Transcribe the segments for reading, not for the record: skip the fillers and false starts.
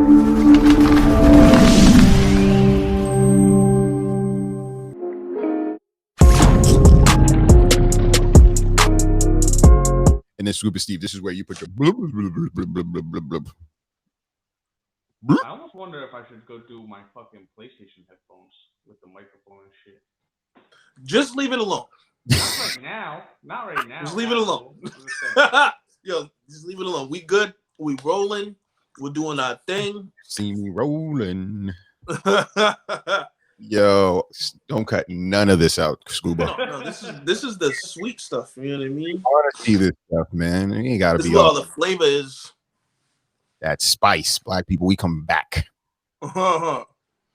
And then Scuba Steve, this is where you put your blub, blub, blub, blub, blub, blub, blub, blub. I almost wonder if I should go do my fucking PlayStation headphones with the microphone and shit. Just leave it alone. Not right now. Just leave it alone. Yo, just leave it alone. We good. We rolling. We're doing our thing. See me rolling. Yo, don't cut none of this out, Scuba. No, this is the sweet stuff. You know what I mean? I want to see this stuff, man. You ain't got to be all the flavor is. That spice. Black people, we come back.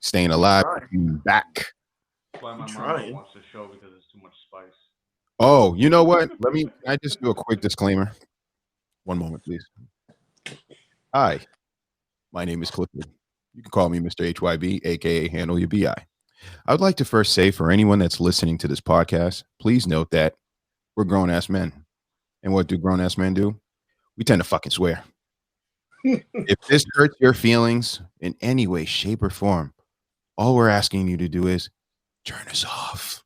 Staying alive, coming back. That's why my mom wants the show because it's too much spice. Oh, you know what? Can I just do a quick disclaimer? One moment, please. Hi, my name is Clifford. You can call me Mr. HYB, aka Handle Your BI. I would like to first say, for anyone that's listening to this podcast, please note that we're grown-ass men. And what do grown-ass men do? We tend to fucking swear. If this hurts your feelings in any way, shape, or form, all we're asking you to do is turn us off.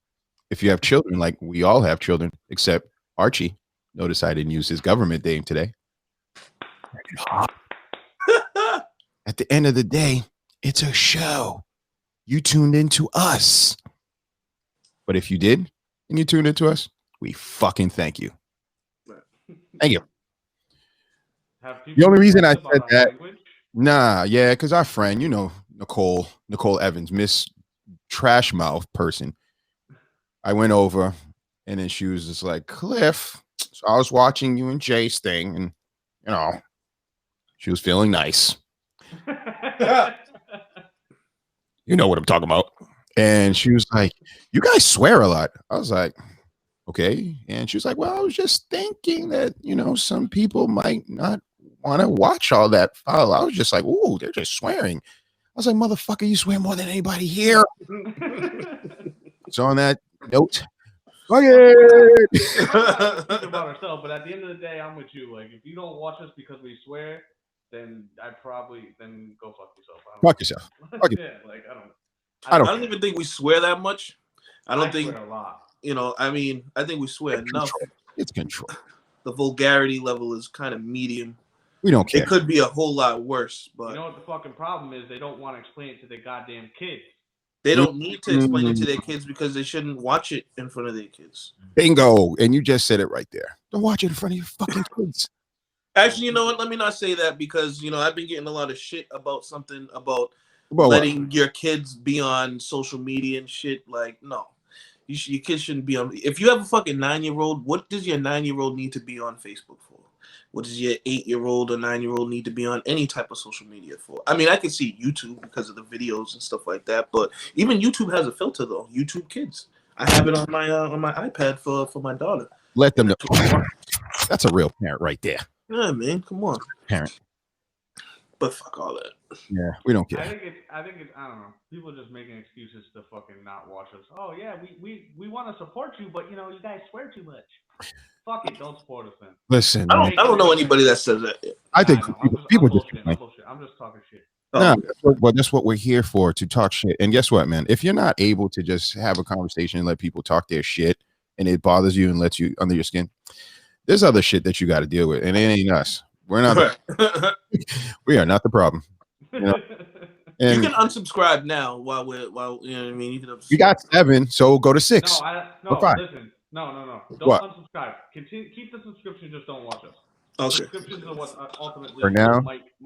If you have children, like we all have children, except Archie. Notice I didn't use his government name today. Turn it off. At the end of the day, it's a show. You tuned into us. But if you did and you tuned into us, we fucking thank you. Thank you. The only reason I said that, because our friend, you know, Nicole Evans, Miss Trash Mouth person, I went over and then she was just like, Cliff, so I was watching you and Jay's thing and, you know, she was feeling nice. You know what I'm talking about. And she was like, you guys swear a lot. I was like, okay. And she was like, well, I was just thinking that, you know, some people might not want to watch all that foul. I was just like, ooh, they're just swearing. I was like, motherfucker, you swear more than anybody here. So on that note, fuck it. About ourselves, but at the end of the day, I'm with you. Like, if you don't watch us because we swear, then go fuck yourself. Fuck yourself. Fuck yeah, like I don't even think we swear that much. I think swear a lot. You know, I mean, I think we swear enough. It's control. The vulgarity level is kind of medium. We don't care. It could be a whole lot worse, but you know what the fucking problem is? They don't want to explain it to their goddamn kids. They don't need to explain it to their kids because they shouldn't watch it in front of their kids. Bingo. And you just said it right there. Don't watch it in front of your fucking kids. Actually, you know what? Let me not say that because, you know, I've been getting a lot of shit about something about letting your kids be on social media and shit. Like, no. Your kids shouldn't be on. If you have a fucking 9-year-old, what does your 9-year-old need to be on Facebook for? What does your 8-year-old or 9-year-old need to be on any type of social media for? I mean, I can see YouTube because of the videos and stuff like that, but even YouTube has a filter though. YouTube Kids. I have it on my iPad for my daughter. Let them know. That's a real parent right there. Yeah, man, come on, parent. But fuck all that. Yeah, we don't care. I think it's I don't know. People are just making excuses to fucking not watch us. Oh yeah, we want to support you, but you know, you guys swear too much. Fuck it, don't support us then. Listen, I don't know anybody that says that. I think people just. I'm just talking shit. No, that's what we're here for, to talk shit. And guess what, man? If you're not able to just have a conversation and let people talk their shit, and it bothers you and lets you under your skin, there's other shit that you got to deal with, and it ain't us. We're not. We are not the problem. You know? And you can unsubscribe now while you know what I mean. You can we got 7, so go to 6. Listen. No. Don't unsubscribe. Keep the subscription. Just don't watch us. Okay. Subscriptions are what ultimately for now.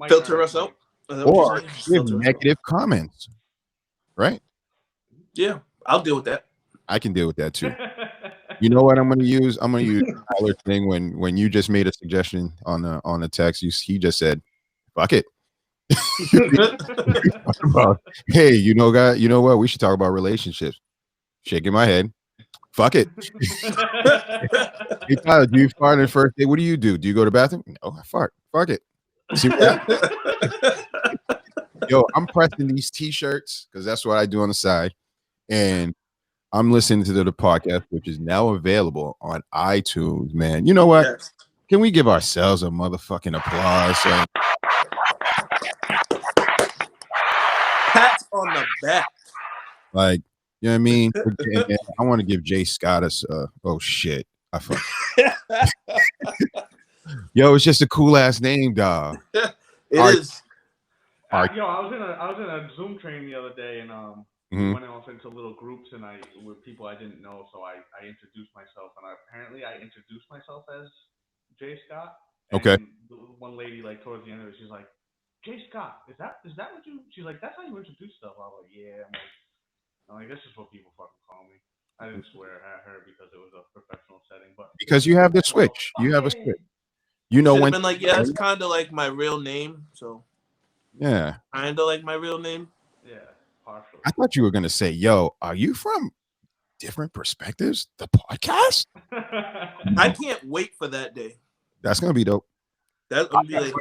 Filter us out. Or give negative comments. Right? Yeah, I'll deal with that. I can deal with that too. You know what I'm going to use? I'm going to use Tyler's thing when you just made a suggestion on the text. He just said, "Fuck it." Hey, you know what? We should talk about relationships. Shaking my head. Fuck it. Hey Tyler, do you fart on the first day? What do? Do you go to the bathroom? No, I fart. Fuck it. See that? Yo, I'm pressing these t-shirts because that's what I do on the side, and I'm listening to the podcast, which is now available on iTunes. Man, you know what? Yes. Can we give ourselves a motherfucking applause? back. Like, you know what I mean? And I want to give Jay Scott a oh shit. I fuck. Yo, it's just a cool ass name, dog. It is. Yo, I was in a Zoom training the other day, and we went off into little groups, and with people I didn't know, so I introduced myself, and apparently I introduced myself as Jay Scott. And okay. One lady, like towards the end of it, she's like, "Jay Scott, is that what you?" She's like, "That's how you introduce stuff." I was like, "Yeah." I'm like, "This is what people fucking call me." I didn't swear at her because it was a professional setting, but because you have the switch. You have a switch. You know when? Been like, yeah, it's kind of like my real name, so. Yeah. Kind of like my real name. Yeah, partially. I thought you were gonna say, "Yo, are you from Different Perspectives, the podcast?" I can't wait for that day. That's gonna be dope. That's gonna be like,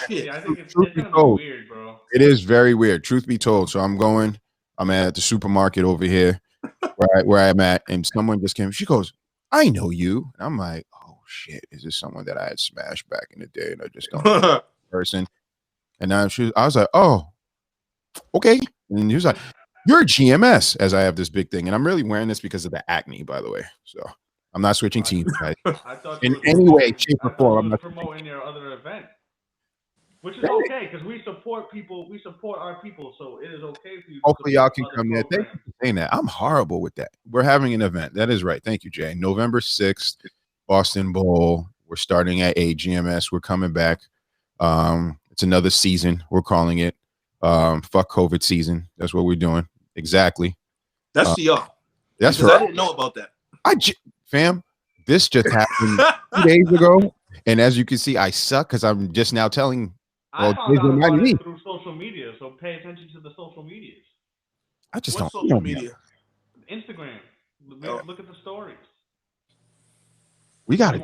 shit. I think it's gonna be weird, bro. It is very weird. Truth be told, so I'm at the supermarket over here, where I'm at, and someone just came. She goes, "I know you." And I'm like, "Oh shit, is this someone that I had smashed back in the day?" And I just don't know person. And now I was like, "Oh, okay." And he was like, "You're a GMS," as I have this big thing, and I'm really wearing this because of the acne, by the way. So I'm not switching teams, guys. I thought in any way, shape, or form. I'm not promoting your other event, which is okay because we support people. We support our people, so it is okay for you. Hopefully, y'all can come there. Thank you for saying that. I'm horrible with that. We're having an event. That is right. Thank you, Jay. November 6th, Boston Bowl. We're starting at GMS. We're coming back. It's another season. We're calling it fuck COVID season. That's what we're doing. Exactly. That's y'all. That's because I didn't know about that. Fam, this just happened 2 days ago, and as you can see, I suck because I'm just now telling. I found out about it through social media, so pay attention to the social medias. I just What don't. social media? Instagram. Look at the stories. We got it.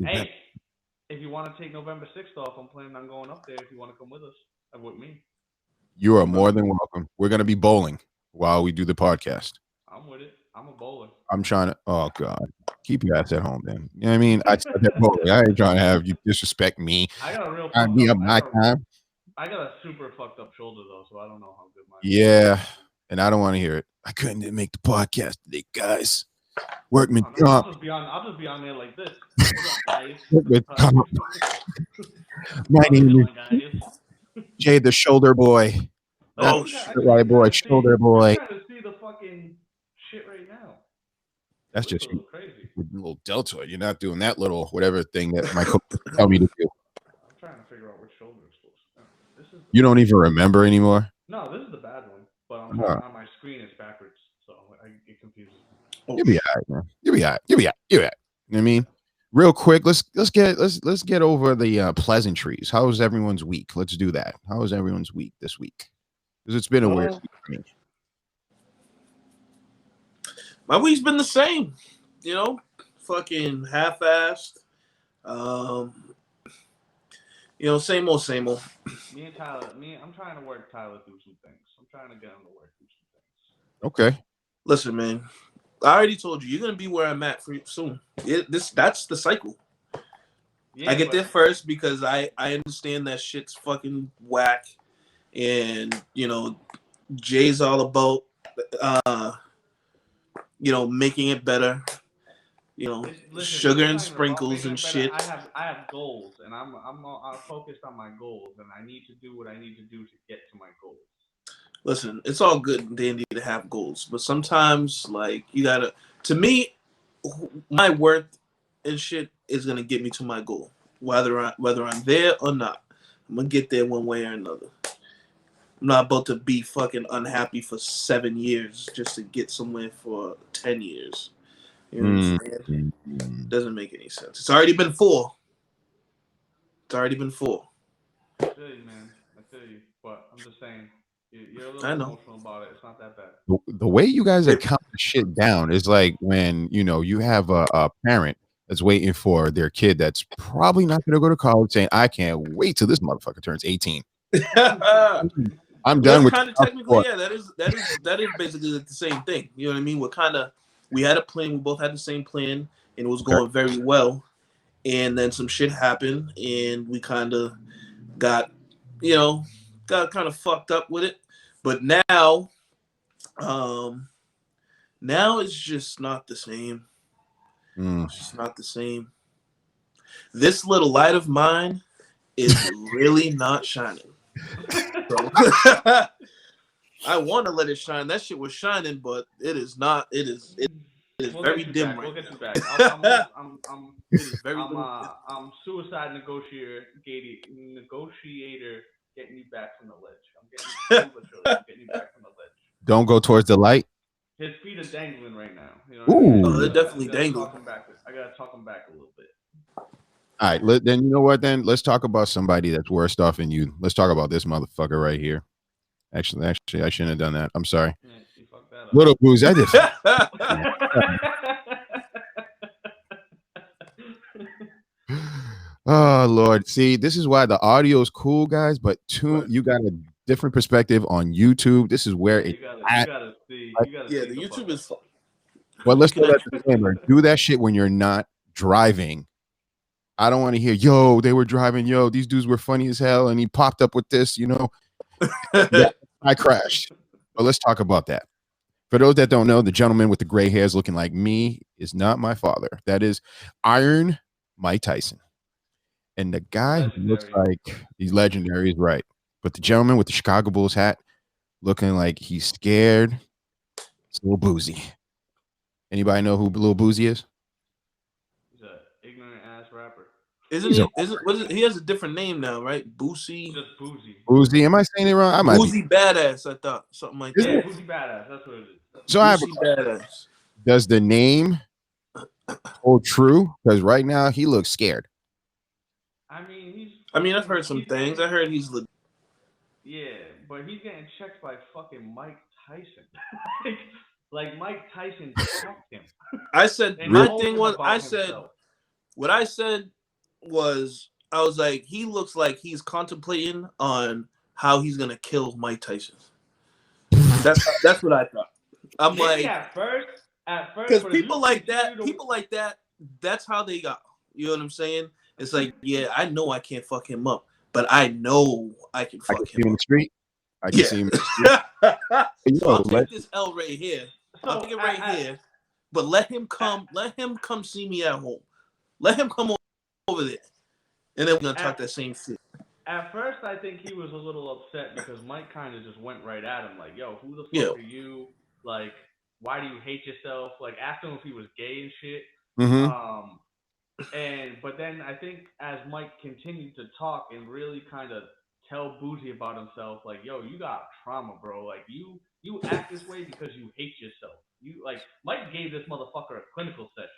Hey, if you want to take November 6th off, I'm planning on going up there. If you want to come with us, with me. You are more than welcome. We're going to be bowling while we do the podcast. I'm with it. I'm a bowler. I'm trying to. Oh God, keep your ass at home, then. You know what I mean? I said that bowling. I ain't trying to have you disrespect me. I got a real. I got a super fucked up shoulder though, so I don't know how good my. Yeah, and I don't want to hear it. I couldn't make the podcast today, guys. Workman comp. I'll just be on there like this. My name is Jay, the shoulder boy. Oh shit, right boy, shoulder boy. I'm trying to see the fucking shit right now. That's just crazy. With a little deltoid. You're not doing that little whatever thing that my coach tell me to do. I'm trying to figure out which shoulder is supposed to. This is. You don't even remember anymore. No, this is the bad one, but on my screen it's backwards, so it confuses me. You'll be all right, man. You'll be all right. You know what I mean? Real quick, let's get over the pleasantries. How was everyone's week? Let's do that. How was everyone's week this week? Because it's been a weird week for me. My week's been the same, fucking half-assed. Same old. Me and Tyler, I'm trying to work Tyler through some things. I'm trying to get him to work through some things. Okay. Listen, man. I already told you, you're gonna be where I'm at for soon. That's the cycle. Yeah, I get there first because I understand that shit's fucking whack, and Jay's all about making it better. Listen, sugar and sprinkles and shit. I have goals, and I'm focused on my goals, and I need to do what I need to do to get to my goals. Listen, it's all good and dandy to have goals, but sometimes, you gotta. To me, my worth and shit is gonna get me to my goal, whether I'm there or not. I'm gonna get there one way or another. I'm not about to be fucking unhappy for 7 years just to get somewhere for 10 years. You know what I'm saying? Doesn't make any sense. It's already been 4. I feel you, man. I feel you, but I'm just saying. You're a little emotional about it. It's not that bad. The way you guys are counting shit down is like when you have a parent that's waiting for their kid that's probably not going to go to college, saying, "I can't wait till this motherfucker turns 18." I'm done with. Kind of technically, yeah. That is basically the same thing. You know what I mean? We had a plan. We both had the same plan, and it was going very well. And then some shit happened, and we kind of got kind of fucked up with it. But now Now it's just not the same. It's just not the same. This little light of mine is really not shining. So, I want to let it shine. That shit was shining, but it is not. It is very dim right now. We'll get you back. It is very I'm suicide negotiator getting you back from the ledge. I'm getting you back from the ledge. Don't go towards the light. His feet are dangling right now. You know what I mean? Oh, they're definitely dangling. I gotta talk him back a little bit. All right, then you know what? Then let's talk about somebody that's worse off than you. Let's talk about this motherfucker right here. Actually, I shouldn't have done that. I'm sorry. Yeah, you fucked that up. Little Boosie, I did. Oh Lord, see, this is why the audio is cool, guys. But you got a different perspective on YouTube. This is where you gotta see. The YouTube is fun. Well, let's do that disclaimer. Do that shit when you're not driving. I don't want to hear, yo, they were driving, yo, these dudes were funny as hell, and he popped up with this, you know. Yeah, I crashed. But let's talk about that. For those that don't know, the gentleman with the gray hairs looking like me is not my father. That is Iron Mike Tyson. And the guy who looks like he's legendary is right. But the gentleman with the Chicago Bulls hat looking like he's scared, it's Lil Boosie. Anybody know who Lil Boosie is? He's an ignorant ass rapper. He has a different name now, right? Boosie. Just Boosie. Boosie. Am I saying it wrong? I might Boosie Badass, I thought. Something like that. Yeah, Boosie Badass. That's what it is. So Badass. Does the name hold true? Because right now he looks scared. I've heard some things. I heard he's yeah, but he's getting checked by fucking Mike Tyson. like Mike Tyson checked him. I said what I said was I was like, he looks like he's contemplating on how he's gonna kill Mike Tyson. That's what I thought. I'm like, at first, because people like that, that's how they got. You know what I'm saying? It's like, yeah, I know I can't fuck him up, but I know I can fuck him up. In the street. I can see him in the street. So I'll take this L right here. I'll take it right here. But let him come see me at home. Let him come over there. And then we're gonna talk that same shit. At first I think he was a little upset because Mike kind of just went right at him, like, yo, who the fuck are you? Like, why do you hate yourself? Like, asked him if he was gay and shit. Mm-hmm. But then I think as Mike continued to talk and really kind of tell Boosie about himself, like, yo, you got trauma, bro. Like, you act this way because you hate yourself. You, like, Mike gave this motherfucker a clinical session.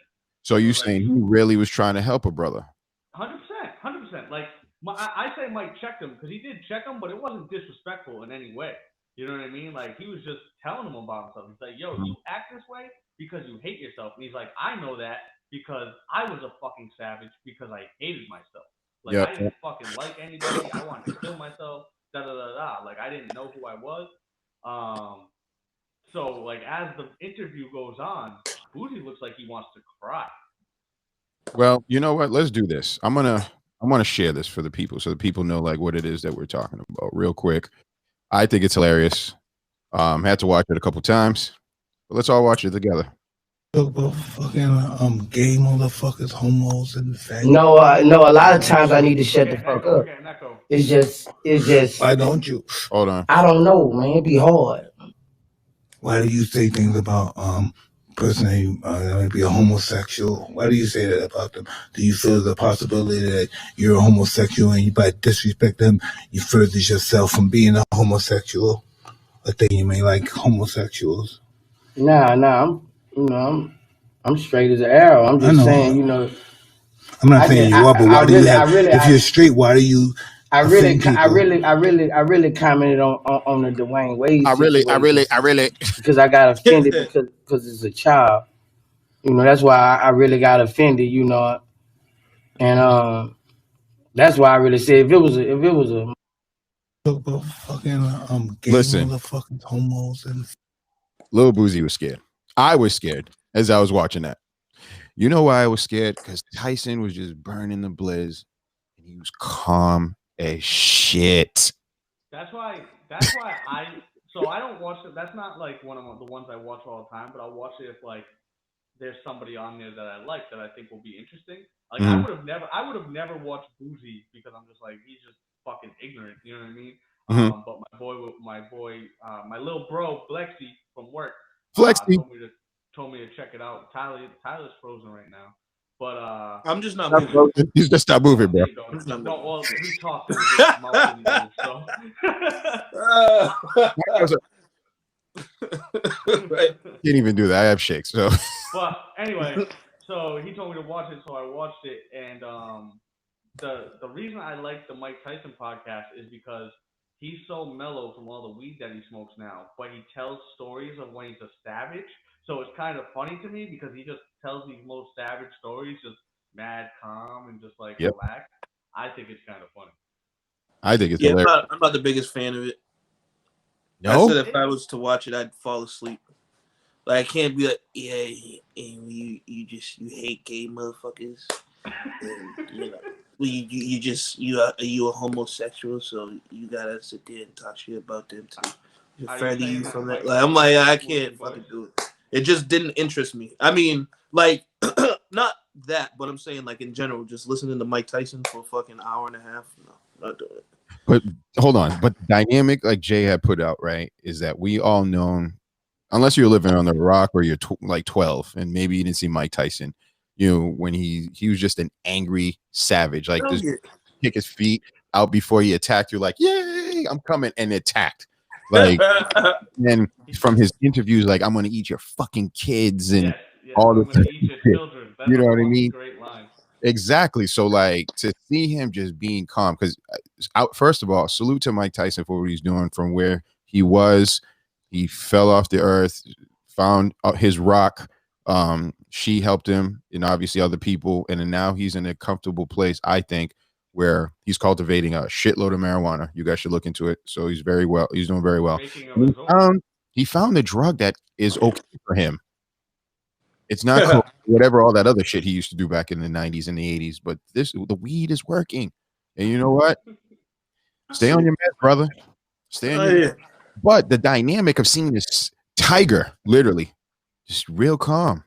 So you saying he really was trying to help a brother? 100%. Like, I say Mike checked him because he did check him, but it wasn't disrespectful in any way. You know what I mean? Like, he was just telling him about himself. He's like, yo, you act this way because you hate yourself. And he's like, I know that because I was a fucking savage because I hated myself. Like, I didn't fucking like anybody. I wanted to kill myself. Like, I didn't know who I was. So, like, as the interview goes on, Boosie looks like he wants to cry. Well, you know what? Let's do this. I'm gonna share this for the people so the people know like what it is that we're talking about real quick. I think it's hilarious. Had to watch it a couple times, but let's all watch it together. About fucking gay motherfuckers, homos, and faggots. No, a lot of times I need to shut the fuck up. It's just. Why don't you? Hold on. I don't know, man. It'd be hard. Why do you say things about person who might be a homosexual? Why do you say that about them? Do you feel the possibility that you're a homosexual and you by disrespect them, you further yourself from being a homosexual? Or think you may like homosexuals? Nah. I'm straight as an arrow. I'm just saying, I'm not saying you are, but why do you have? If you're straight, why do you? I really commented on the Dwayne Wade situation. I really because I got offended because it's a child. That's why I really got offended. And that's why I really said if it was a about fucking gay motherfuckers, homos, and Lil Boosie was scared. I was scared as I was watching that. You know why I was scared? Because Tyson was just burning the blizz and he was calm as shit. That's why So I don't watch it. That's not like one of the ones I watch all the time, but I'll watch it if like there's somebody on there that I like that I think will be interesting. Like I would have never watched Boosie because I'm just like he's just fucking ignorant. You know what I mean? But my little bro Blexy from work Flexi. told me to check it out. Tyler's frozen right now, but I'm just not moving. He's just stop moving, bro. No, well, we talked and his mouth didn't move, so. Right. Can't even do that. I have shakes. So. But anyway, so he told me to watch it, so I watched it, and the reason I like the Mike Tyson podcast is because he's so mellow from all the weed that he smokes now, but he tells stories of when he's a savage. So it's kind of funny to me because he just tells these most savage stories, just mad calm and just like relaxed. I think it's kind of funny. I think it's hilarious. I'm not the biggest fan of it. No? I said if I was to watch it, I'd fall asleep. Like I can't be like, yeah, and you hate gay motherfuckers, and you know, you a homosexual, so you gotta sit there and talk shit about them too. Further you from that, like I'm like I can't fucking do it. It just didn't interest me. I mean, like not that, but I'm saying like in general, just listening to Mike Tyson for a fucking hour and a half. No, not doing it. But hold on, but the dynamic like Jay had put out right is that we all known. Unless you're living on the rock or you're like 12 and maybe you didn't see Mike Tyson, you know, when he was just an angry savage, like just kick his feet out before he attacked you, like, yay, I'm coming, and attacked. Like, and from his interviews, like, I'm going to eat your fucking kids and all this shit. You know what I mean? Great line. Exactly. So, like, to see him just being calm, because first of all, salute to Mike Tyson for what he's doing from where he was. He fell off the earth, found his rock. She helped him, and obviously other people. And then now he's in a comfortable place, I think, where he's cultivating a shitload of marijuana. You guys should look into it. So he's very well. He's doing very well. He found the drug that is okay for him. It's not cool, whatever all that other shit he used to do back in the 90s and the 80s. But the weed is working. And you know what? Stay on your meds, brother. Stay on your meds. But the dynamic of seeing this tiger, literally, just real calm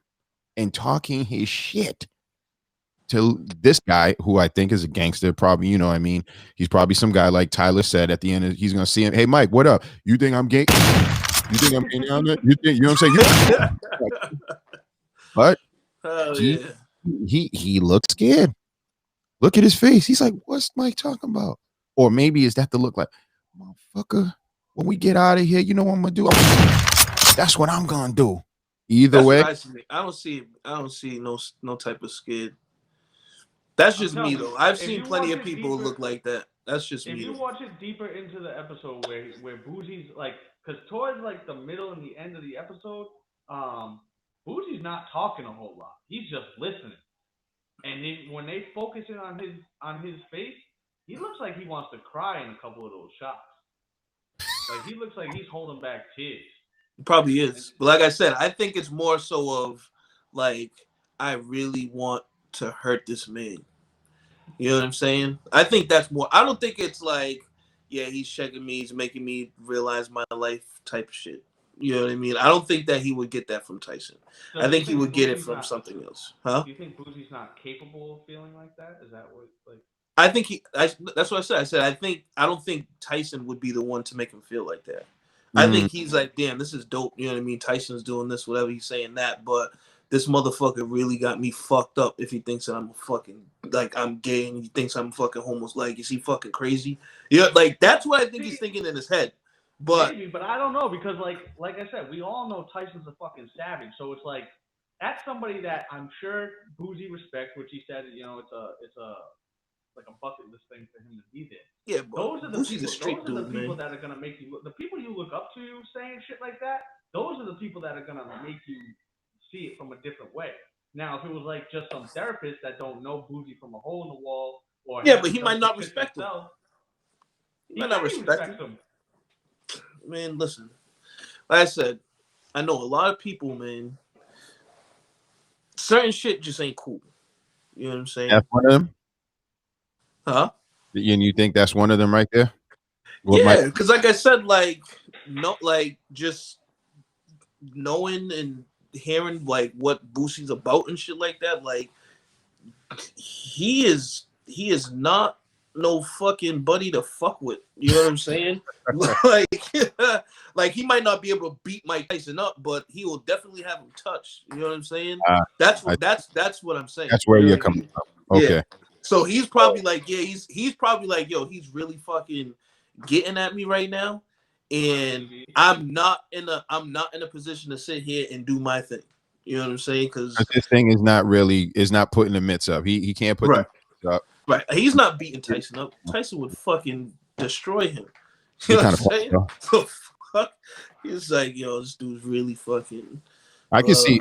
and talking his shit to this guy who I think is a gangster, probably, you know what I mean? He's probably some guy like Tyler said at the end, he's going to see him. Hey, Mike, what up? You think I'm gay? You think I'm gay down there? You know what I'm saying? But he looks scared. Look at his face. He's like, what's Mike talking about? Or maybe is that the look like, motherfucker? When we get out of here, you know what I'm gonna do? That's what I'm gonna do. Either way, I don't see no type of scared. That's just me though. I've seen plenty of people look like that. That's just me. If you watch it deeper into the episode where Boosie's like, because towards like the middle and the end of the episode, Boosie's not talking a whole lot. He's just listening. And when they focus in on his face, he looks like he wants to cry in a couple of those shots. Like he looks like he's holding back tears. Probably is. But like I said, I think it's more so of like I really want to hurt this man. You know what I'm saying? I think that's more. I don't think it's like, yeah, he's checking me, he's making me realize my life type of shit. You know what I mean? I don't think that he would get that from Tyson. So I think he would get it from something else. Huh? Do you think Boosie's not capable of feeling like that? Is that what like? I think that's what I said. I don't think Tyson would be the one to make him feel like that. I think he's like, damn, this is dope. You know what I mean? Tyson's doing this, whatever he's saying that, but this motherfucker really got me fucked up if he thinks that I'm fucking like I'm gay and he thinks I'm fucking homeless. Like, is he fucking crazy? Yeah, like that's what I think he's thinking in his head. But maybe, but I don't know because like I said, we all know Tyson's a fucking savage. So it's like that's somebody that I'm sure Boosie respects, which he said, you know, it's a like a bucket list thing for him to be there. Yeah, but those are the people that are gonna make you look. The people you look up to saying shit like that. Those are the people that are gonna make you see it from a different way. Now, if it was like just some therapist that don't know Boosie from a hole in the wall, or yeah, but he might not respect him. He might not respect him. Man, listen. Like I said, I know a lot of people, man. Certain shit just ain't cool. You know what I'm saying? That's one of them. Huh? And you think that's one of them right there? Yeah, because like I said, like just knowing and hearing like what Boosie's about and shit like that, like he is not no fucking buddy to fuck with. You know what I'm saying? like he might not be able to beat Mike Tyson up, but he will definitely have him touched. You know what I'm saying? That's what I'm saying. That's where you're coming from. Okay. Yeah. So he's probably like, he's probably like, yo, he's really fucking getting at me right now, and I'm not in a position to sit here and do my thing. You know what I'm saying? Because this thing is not putting the mitts up. He can't put the mitts up. Right. He's not beating Tyson up. Tyson would fucking destroy him. You know what I'm saying? So fuck. He's like, yo, this dude's really fucking. I can see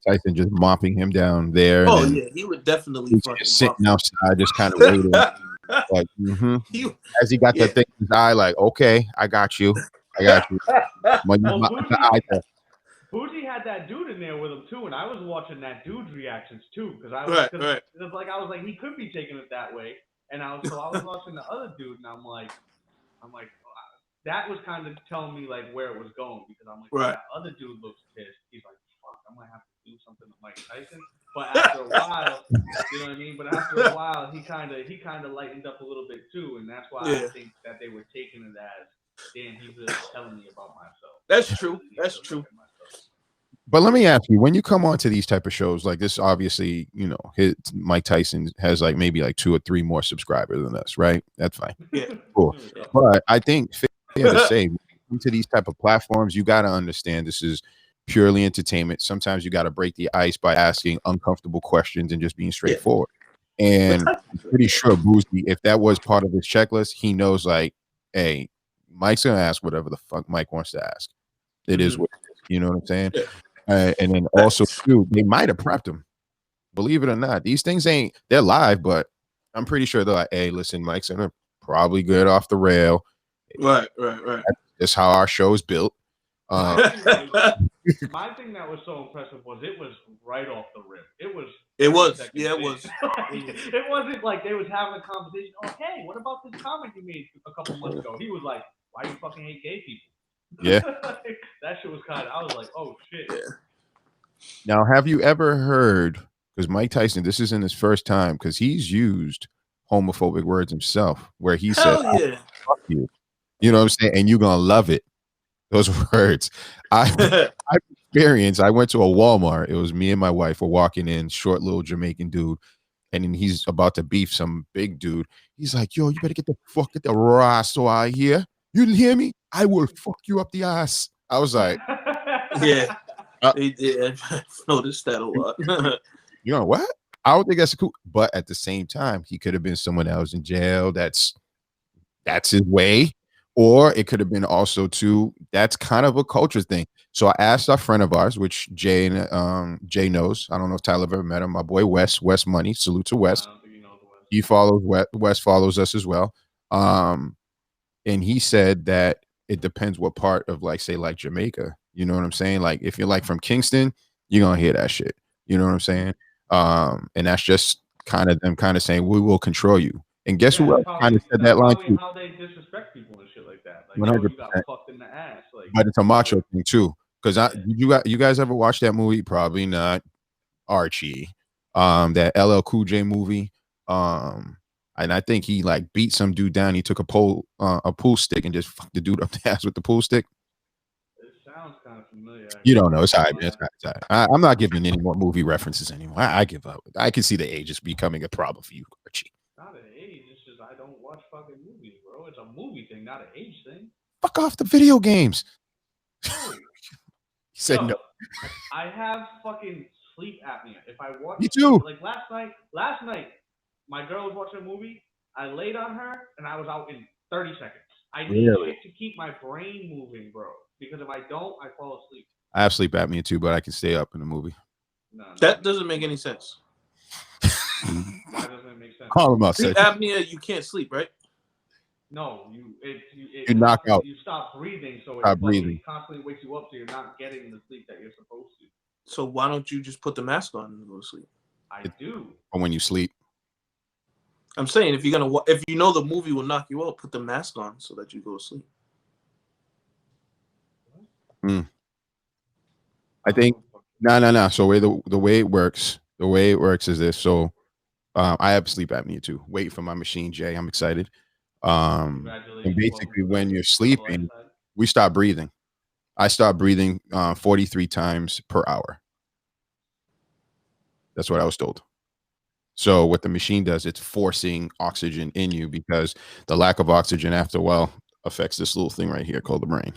Tyson just mopping him down there. Oh yeah, he would definitely fucking just sitting outside, just kind of waiting. Like, as he got that thing in his eye, like, okay, I got you. Boosie had that dude in there with him too, and I was watching that dude's reactions too, because I was like, he could be taking it that way, and I was watching the other dude, and I'm like, that was kind of telling me like where it was going, because I'm like, that other dude looks pissed. He's like, fuck, I might have to do something to Mike Tyson. But after a while, you know what I mean? But after a while, he kind of lightened up a little bit too, and that's why I think that they were taking it as, damn, he's really telling me about myself. That's true. That's true. But let me ask you, when you come on to these type of shows like this, obviously, Mike Tyson has like maybe like 2 or 3 more subscribers than us, right? That's fine. Yeah. Cool. But I think fair to say, into these type of platforms, you got to understand this is purely entertainment. Sometimes you got to break the ice by asking uncomfortable questions and just being straightforward. And I'm pretty sure Boosie, if that was part of his checklist, he knows like, hey, Mike's going to ask whatever the fuck Mike wants to ask. It is what it is. You know what I'm saying? And then also too, they might have prepped him. Believe it or not, these things they're live, but I'm pretty sure they're like, hey, listen, Mike's gonna probably get off the rail. Right. That's how our show's built. My thing that was so impressive was it was right off the rip. It was. It was. It wasn't like they was having a conversation. Oh, hey, what about this comment you made a couple months ago? He was like, why do you fucking hate gay people? Yeah. That shit was I was like, oh shit. Yeah. Now, have you ever heard, because Mike Tyson, this isn't his first time, because he's used homophobic words himself, where he said, fuck you. You know what I'm saying? And you're going to love it. Those words. I experienced, I went to a Walmart. It was me and my wife were walking in, short little Jamaican dude. And then he's about to beef some big dude. He's like, yo, you better get the rasso out here. You didn't hear me? I will fuck you up the ass. I was like, yeah. I've noticed that a lot. You know what? I don't think that's cool. But at the same time, he could have been someone else in jail. That's his way. Or it could have been also too, that's kind of a culture thing. So I asked our friend of ours, which Jay knows. I don't know if Tyler ever met him. My boy Wes Money. Salute to Wes. He follows Wes follows us as well. And he said that it depends what part of like Jamaica. You know what I'm saying? Like if you're like from Kingston, you're gonna hear that shit. You know what I'm saying? And that's just kind of them kind of saying we will control you. And guess who else kind of said that line too? How they disrespect people and shit like that. Like, 100%. You got fucked in the ass. Like, but it's a macho thing too. Because you guys ever watch that movie? Probably not. Archie, that LL Cool J movie. And I think he like beat some dude down. He took a pool stick and just fucked the dude up the ass with the pool stick. It sounds kind of familiar. You don't know. It's all right, man. It's all right. I'm not giving any more movie references anymore. I give up. I can see the age is becoming a problem for you, Archie. Not an age. It's just I don't watch fucking movies, bro. It's a movie thing, not an age thing. Fuck off the video games. He said no. I have fucking sleep apnea. If I watch, me too. Like last night, my girl was watching a movie. I laid on her and I was out in 30 seconds. I need to keep my brain moving, bro. Because if I don't, I fall asleep. I have sleep apnea too, but I can stay up in the movie. No. That doesn't make any sense. Why doesn't it make sense? Call him out. Sleep apnea, you can't sleep, right? No, you knock out. You stop breathing, so it constantly wakes you up, so you're not getting the sleep that you're supposed to. So why don't you just put the mask on and go to sleep? I do. Or when you sleep. I'm saying if you know the movie will knock you out, put the mask on so that you go to sleep. I think no. So the way it works is this. So I have sleep apnea too. Wait for my machine, Jay. I'm excited. And basically, when you're sleeping, we stop breathing. I stop breathing 43 times per hour. That's what I was told. So what the machine does, it's forcing oxygen in you because the lack of oxygen after a while affects this little thing right here called the brain.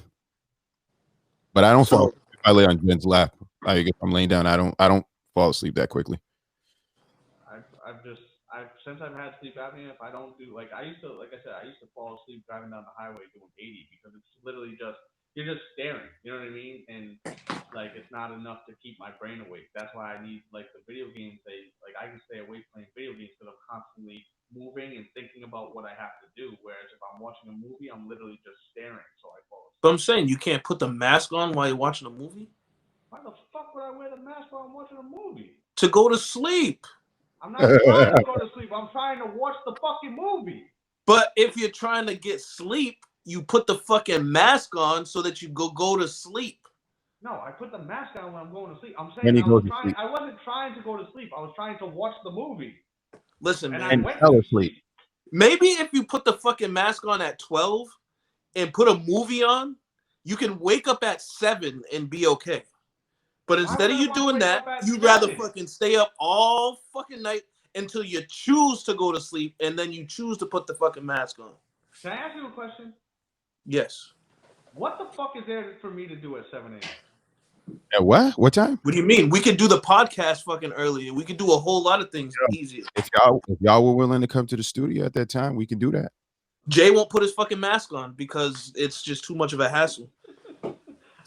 But I don't fall. If I lay on Jen's lap, if I'm laying down, I don't fall asleep that quickly. Since I've had sleep apnea, if I don't do I used to fall asleep driving down the highway doing 80 because it's literally you're just staring, you know what I mean? And it's not enough to keep my brain awake. That's why I need the video games. I can stay awake playing video games because I'm constantly moving and thinking about what I have to do. Whereas if I'm watching a movie, I'm literally just staring, so I fall asleep. But I'm saying you can't put the mask on while you're watching a movie. Why the fuck would I wear the mask while I'm watching a movie? To go to sleep. I'm not trying to go to sleep. I'm trying to watch the fucking movie. But if you're trying to get sleep, you put the fucking mask on so that you go to sleep. No, I put the mask on when I'm going to sleep. I'm saying I wasn't trying to go to sleep. I was trying to watch the movie. Listen, and man. I went to sleep. Maybe if you put the fucking mask on at 12 and put a movie on, you can wake up at 7 and be okay. But instead of you doing that, you'd rather fucking stay up all fucking night until you choose to go to sleep, and then you choose to put the fucking mask on. Can I ask you a question? Yes. What the fuck is there for me to do at 7 a.m.? At what? What time? What do you mean? We could do the podcast fucking early. We could do a whole lot of things easier. If y'all were willing to come to the studio at that time, we could do that. Jay won't put his fucking mask on because it's just too much of a hassle.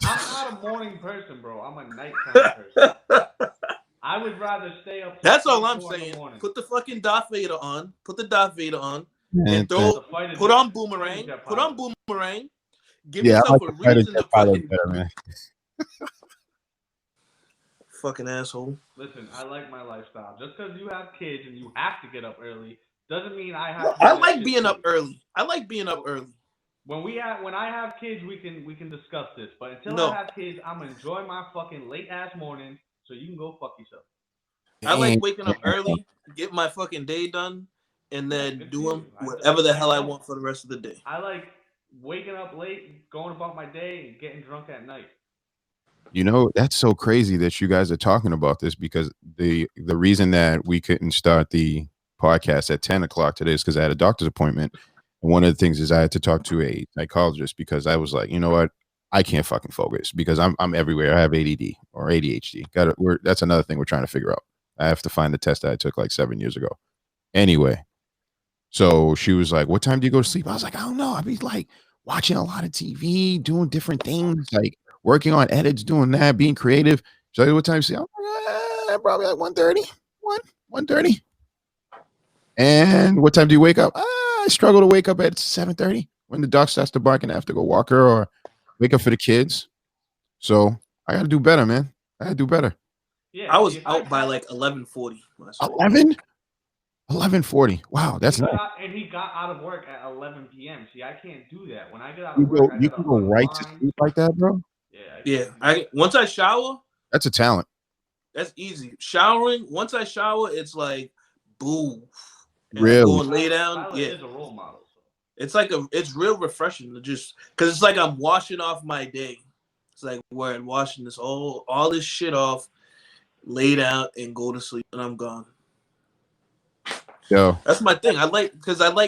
I'm not a morning person, bro. I'm a nighttime person. I would rather stay up. That's all I'm saying. Put the fucking Darth Vader on. Put the Darth Vader on. And put on Boomerang. Put on Boomerang. Give yourself a reason to fucking better, man. Fucking asshole. Listen, I like my lifestyle. Just because you have kids and you have to get up early doesn't mean I have to. I like being up early. I like being up early. When I have kids, we can discuss this. But until I have kids, I'm gonna enjoy my fucking late ass morning. So you can go fuck yourself. I like waking up early, get my fucking day done, and then doing whatever the hell I want for the rest of the day. I like waking up late, going about my day, and getting drunk at night. You know, that's so crazy that you guys are talking about this because the reason that we couldn't start the podcast at 10 o'clock today is because I had a doctor's appointment. And one of the things is I had to talk to a psychologist because I was like, you know what? I can't fucking focus because I'm everywhere. I have ADD or ADHD. That's another thing we're trying to figure out. I have to find the test that I took 7 years ago. Anyway, so she was like, what time do you go to sleep? I was like, I don't know. I'd be watching a lot of TV, doing different things, working on edits, doing that, being creative. She's like, what time do you sleep? I'm like, probably 1:30. 1:30. And what time do you wake up? I struggle to wake up at 7:30 when the dog starts to bark and I have to go walk her or wake up for the kids. So I got to do better, man. I got to do better. Yeah, I was out by 11:40. 11:40. Wow, that's nice. And he got out of work at 11 p.m. See, I can't do that. When I get out of work, you can go right to sleep like that, bro? Yeah. Once I shower, that's a talent. That's easy. Showering, once I shower, it's boo. Really? Go and lay down. Tyler is a role model. So. It's real refreshing to just because it's I'm washing off my day. It's we're washing all this shit off, lay down and go to sleep, and I'm gone. Yo, that's my thing. I like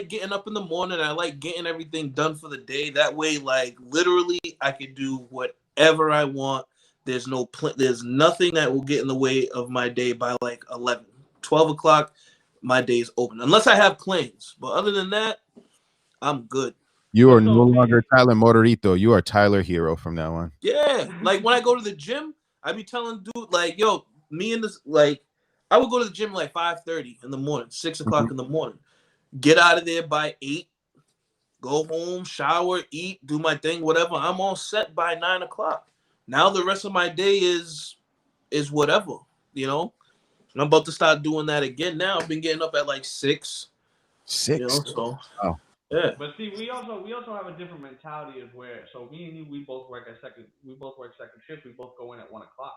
getting up in the morning. I like getting everything done for the day. That way, literally, I can do whatever I want. There's nothing that will get in the way of my day by 11, 12 o'clock. My day is open unless I have plans. But other than that, I'm good. You are no longer Tyler Motorito. You are Tyler Hero from now on. Yeah, when I go to the gym, I be telling dude yo, me and this I would go to the gym 5:30 in the morning, 6 o'clock in the morning. Get out of there by 8. Go home, shower, eat, do my thing, whatever. I'm all set by 9 o'clock. Now the rest of my day is whatever, And I'm about to start doing that again now. I've been getting up at 6, 6. You know, so oh. Yeah. But see, we also have a different mentality of where. So me and you, we both work second shift. We both go in at 1 o'clock.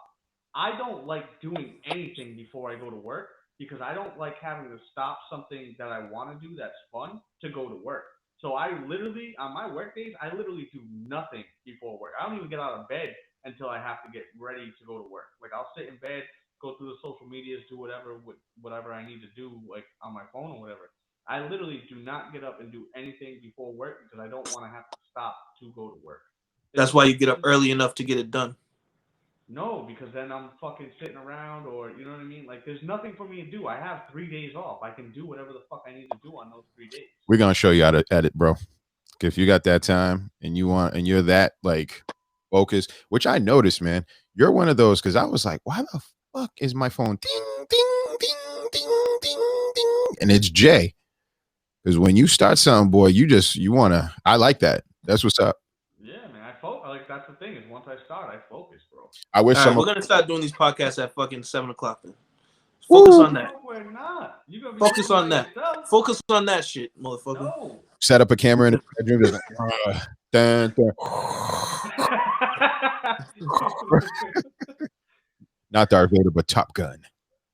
I don't like doing anything before I go to work because I don't like having to stop something that I want to do that's fun to go to work. So I literally, on my work days, I literally do nothing before work. I don't even get out of bed until I have to get ready to go to work. Like I'll sit in bed, go through the social medias, do whatever I need to do, like on my phone or whatever. I literally do not get up and do anything before work because I don't want to have to stop to go to work. That's why you get up early enough to get it done. No, because then I'm fucking sitting around, or you know what I mean? Like, there's nothing for me to do. I have 3 days off. I can do whatever the fuck I need to do on those 3 days. We're gonna show you how to edit, bro. If you got that time and you're that like focused, which I noticed, man, you're one of those because I was like, why the fuck is my phone ding ding ding ding ding ding, and it's Jay. Because when you start something, boy, you wanna. I like that. That's what's up. Yeah, man. Like that's the thing is once I start, I focus, bro. I wish we're gonna start doing these podcasts at fucking 7 o'clock. Then focus on that. No, we're not. You gonna be focus on that. Yourself. Focus on that shit, motherfucker. No. Set up a camera in the bedroom. Dun, dun. Not Darth Vader, but Top Gun.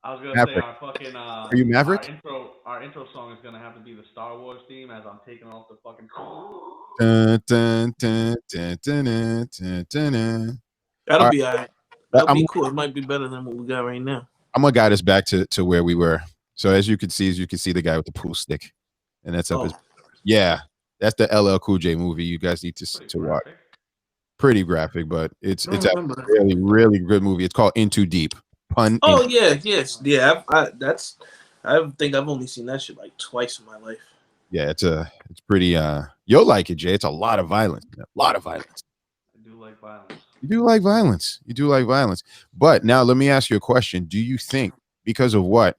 I was gonna say our fucking. Are you Maverick? Our intro song is gonna have to be the Star Wars theme as I'm taking off the fucking. Dun, dun, dun, dun, dun, dun, dun, dun. That'll be alright. That'll be cool. It might be better than what we got right now. I'm gonna guide us back to where we were. So as you can see the guy with the pool stick, and that's up his. Yeah, that's the LL Cool J movie. You guys need to watch. Pretty graphic, but it's a really, really good movie. It's called Into Deep. Yes. I think I've only seen that shit like twice in my life. Yeah, it's pretty you'll like it, Jay. It's a lot of violence. I do like violence. You do like violence. But now let me ask you a question. Do you think because of what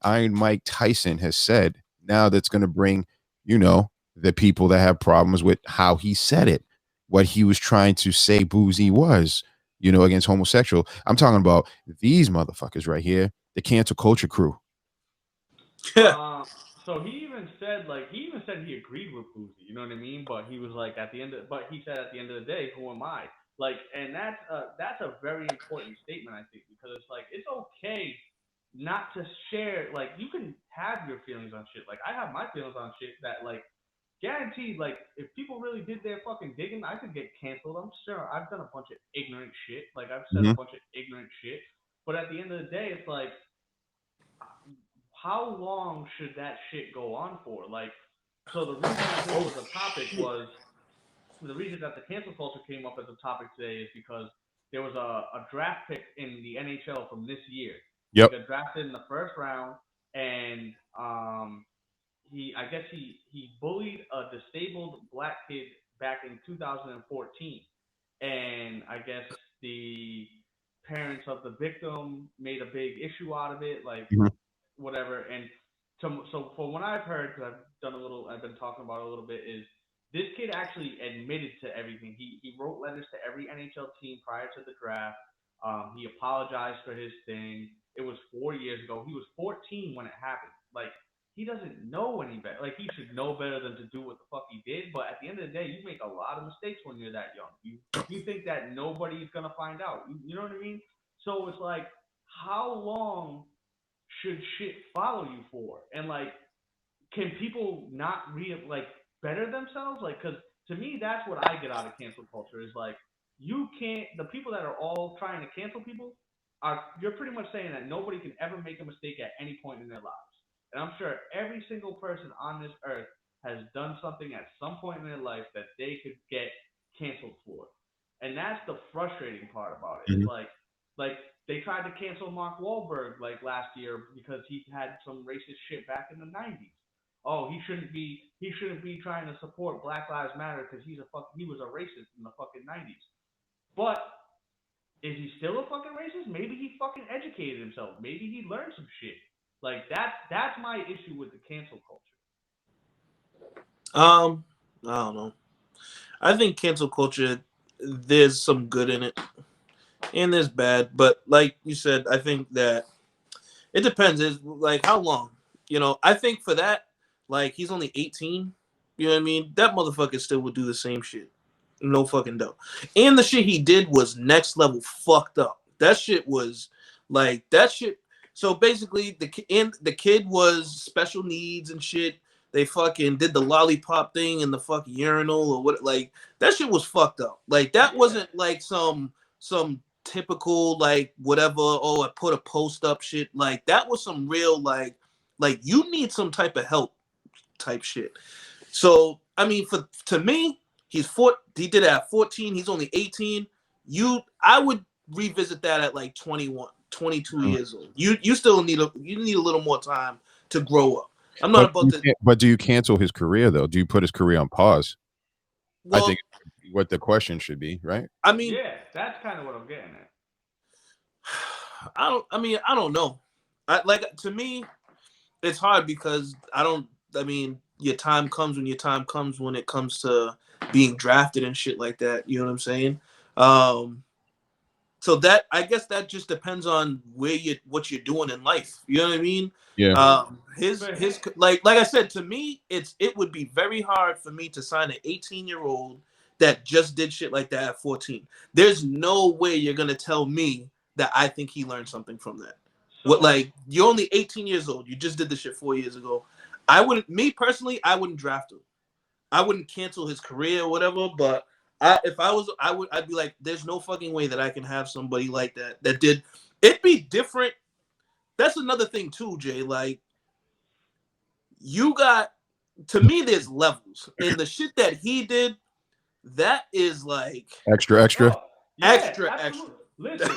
Iron Mike Tyson has said, now that's going to bring, the people that have problems with how he said it, what he was trying to say Boosie was, against homosexual. I'm talking about these motherfuckers right here, the cancel culture crew. So he even said he agreed with Boosie, you know what I mean? But he was like he said at the end of the day, who am I? Like, and that's a very important statement, I think, because it's like it's okay not to share. Like, you can have your feelings on shit. Like, I have my feelings on shit that, like, guaranteed, like, if people really did their fucking digging, I could get canceled. I'm sure I've done a bunch of ignorant shit. Like, I've said a bunch of ignorant shit. But at the end of the day, it's like, how long should that shit go on for? Like, so the reason that this was a topic was, the reason that the cancel culture came up as a topic today is because there was a draft pick in the NHL from this year. Yep. He got drafted in the first round, and he bullied a disabled black kid back in 2014, and I guess the parents of the victim made a big issue out of it, like whatever. And so from what I've heard, because I've been talking about it a little bit, is this kid actually admitted to everything. He wrote letters to every NHL team prior to the draft. He apologized for his thing. It was 4 years ago. He was 14 when it happened. Like, he doesn't know any better. Like, he should know better than to do what the fuck he did. But at the end of the day, you make a lot of mistakes when you're that young. You think that nobody's gonna find out. You know what I mean? So it's like, how long should shit follow you for? And like, can people not better themselves? Like, because to me, that's what I get out of cancel culture is like, you can't. The people that are all trying to cancel people you're pretty much saying that nobody can ever make a mistake at any point in their lives. And I'm sure every single person on this earth has done something at some point in their life that they could get canceled for. And that's the frustrating part about it. It's like they tried to cancel Mark Wahlberg like last year because he had some racist shit back in the 90s. Oh, he shouldn't be trying to support Black Lives Matter because he was a racist in the fucking 90s. But is he still a fucking racist? Maybe he fucking educated himself. Maybe he learned some shit. Like, that's my issue with the cancel culture. I don't know. I think cancel culture, there's some good in it and there's bad. But like you said, I think that it depends. It's like how long. I think for that, Like, he's only 18. You know what I mean? That motherfucker still would do the same shit. No fucking doubt. And the shit he did was next level fucked up. That shit was like that shit. So basically, the kid was special needs and shit. They fucking did the lollipop thing in the fucking urinal or what? Like, that shit was fucked up. Like, that wasn't like some typical like whatever. Oh, I put a post up shit. Like, that was some real like you need some type of help type shit. So I mean, to me, he did it at 14. He's only 18. I would revisit that at like 21, 22 years old. You still need a little more time to grow up. I'm not about to. But do you cancel his career though? Do you put his career on pause? Well, I think what the question should be, right? I mean, yeah, that's kind of what I'm getting at. I don't know. To me, it's hard because your time comes when your time comes when it comes to being drafted and shit like that. You know what I'm saying? So that, I guess that just depends on what you're doing in life. You know what I mean? Yeah. His like I said, to me, it would be very hard for me to sign an 18-year-old that just did shit like that at 14. There's no way you're gonna tell me that I think he learned something from that. You're only 18 years old. You just did this shit 4 years ago. Me personally, I wouldn't draft him. I wouldn't cancel his career or whatever, but I'd be like, there's no fucking way that I can have somebody like that did. It'd be different. That's another thing too, Jay. Like, to me, there's levels. And the shit that he did, that is like extra. Extra. Listen,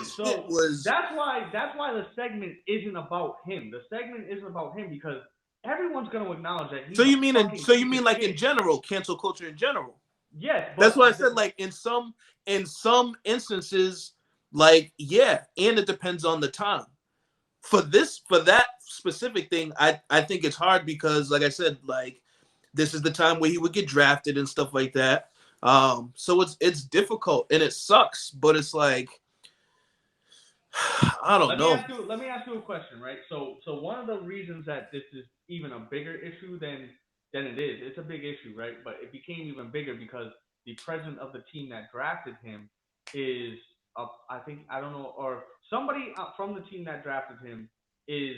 that's why the segment isn't about him. The segment isn't about him because everyone's going to acknowledge that. So you mean in general, cancel culture in general? Yes. That's why I said like in some instances, like, yeah, and it depends on the time. For that specific thing, I think it's hard because, like I said, like, this is the time where he would get drafted and stuff like that. So it's difficult and it sucks, but it's like, I don't know. Let me ask you a question, right? So one of the reasons that this is even a bigger issue than it is, it's a big issue, right? But it became even bigger because the president of the team that drafted him is, or somebody from the team that drafted him is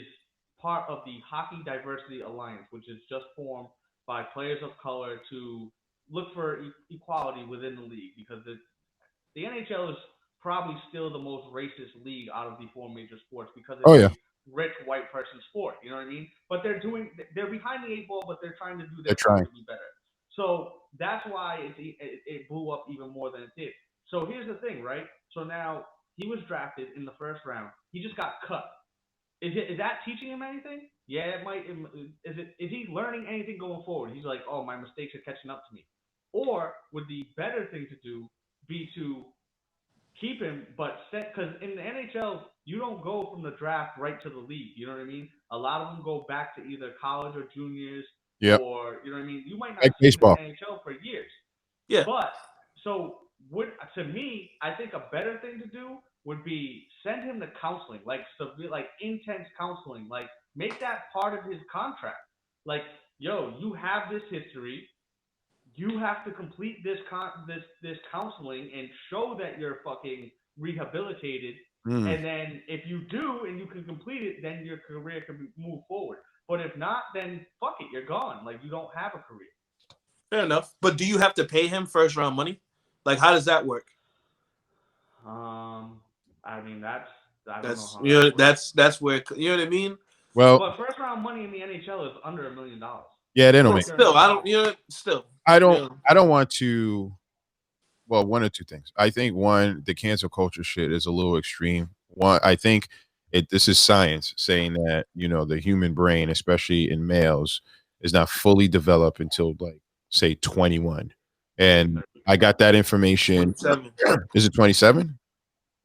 part of the Hockey Diversity Alliance, which is just formed by players of color to look for equality within the league, because the NHL is probably still the most racist league out of the four major sports because it's a rich white person sport. You know what I mean? But they're behind the eight ball, but they're trying to do their part to be better. So that's why it blew up even more than it did. So here's the thing, right? So now he was drafted in the first round. He just got cut. Is that teaching him anything? Yeah, it might. Is he learning anything going forward? He's like, oh, my mistakes are catching up to me. Or would the better thing to do be to keep him, but because in the NHL, you don't go from the draft right to the league. You know what I mean? A lot of them go back to either college or juniors, or you know what I mean. You might not see him in the NHL for years. Yeah. But to me, I think a better thing to do would be send him to counseling, like intense counseling, like make that part of his contract. Like, yo, you have this history. You have to complete this counseling and show that you're fucking rehabilitated. And then if you do and you can complete it, then your career can move forward. But if not, then fuck it, you're gone. Like, you don't have a career. Fair enough. But do you have to pay him first round money? Like, how does that work? I mean, I don't know how that's where, you know what I mean? Well, but first round money in the NHL is under $1 million. Yeah, they don't make. Still, I don't want to. Well, one or two things. I think one, the cancel culture shit is a little extreme. One, I think this is science saying that, you know, the human brain, especially in males, is not fully developed until, like, say 21. And I got that information. 27. Is it 27?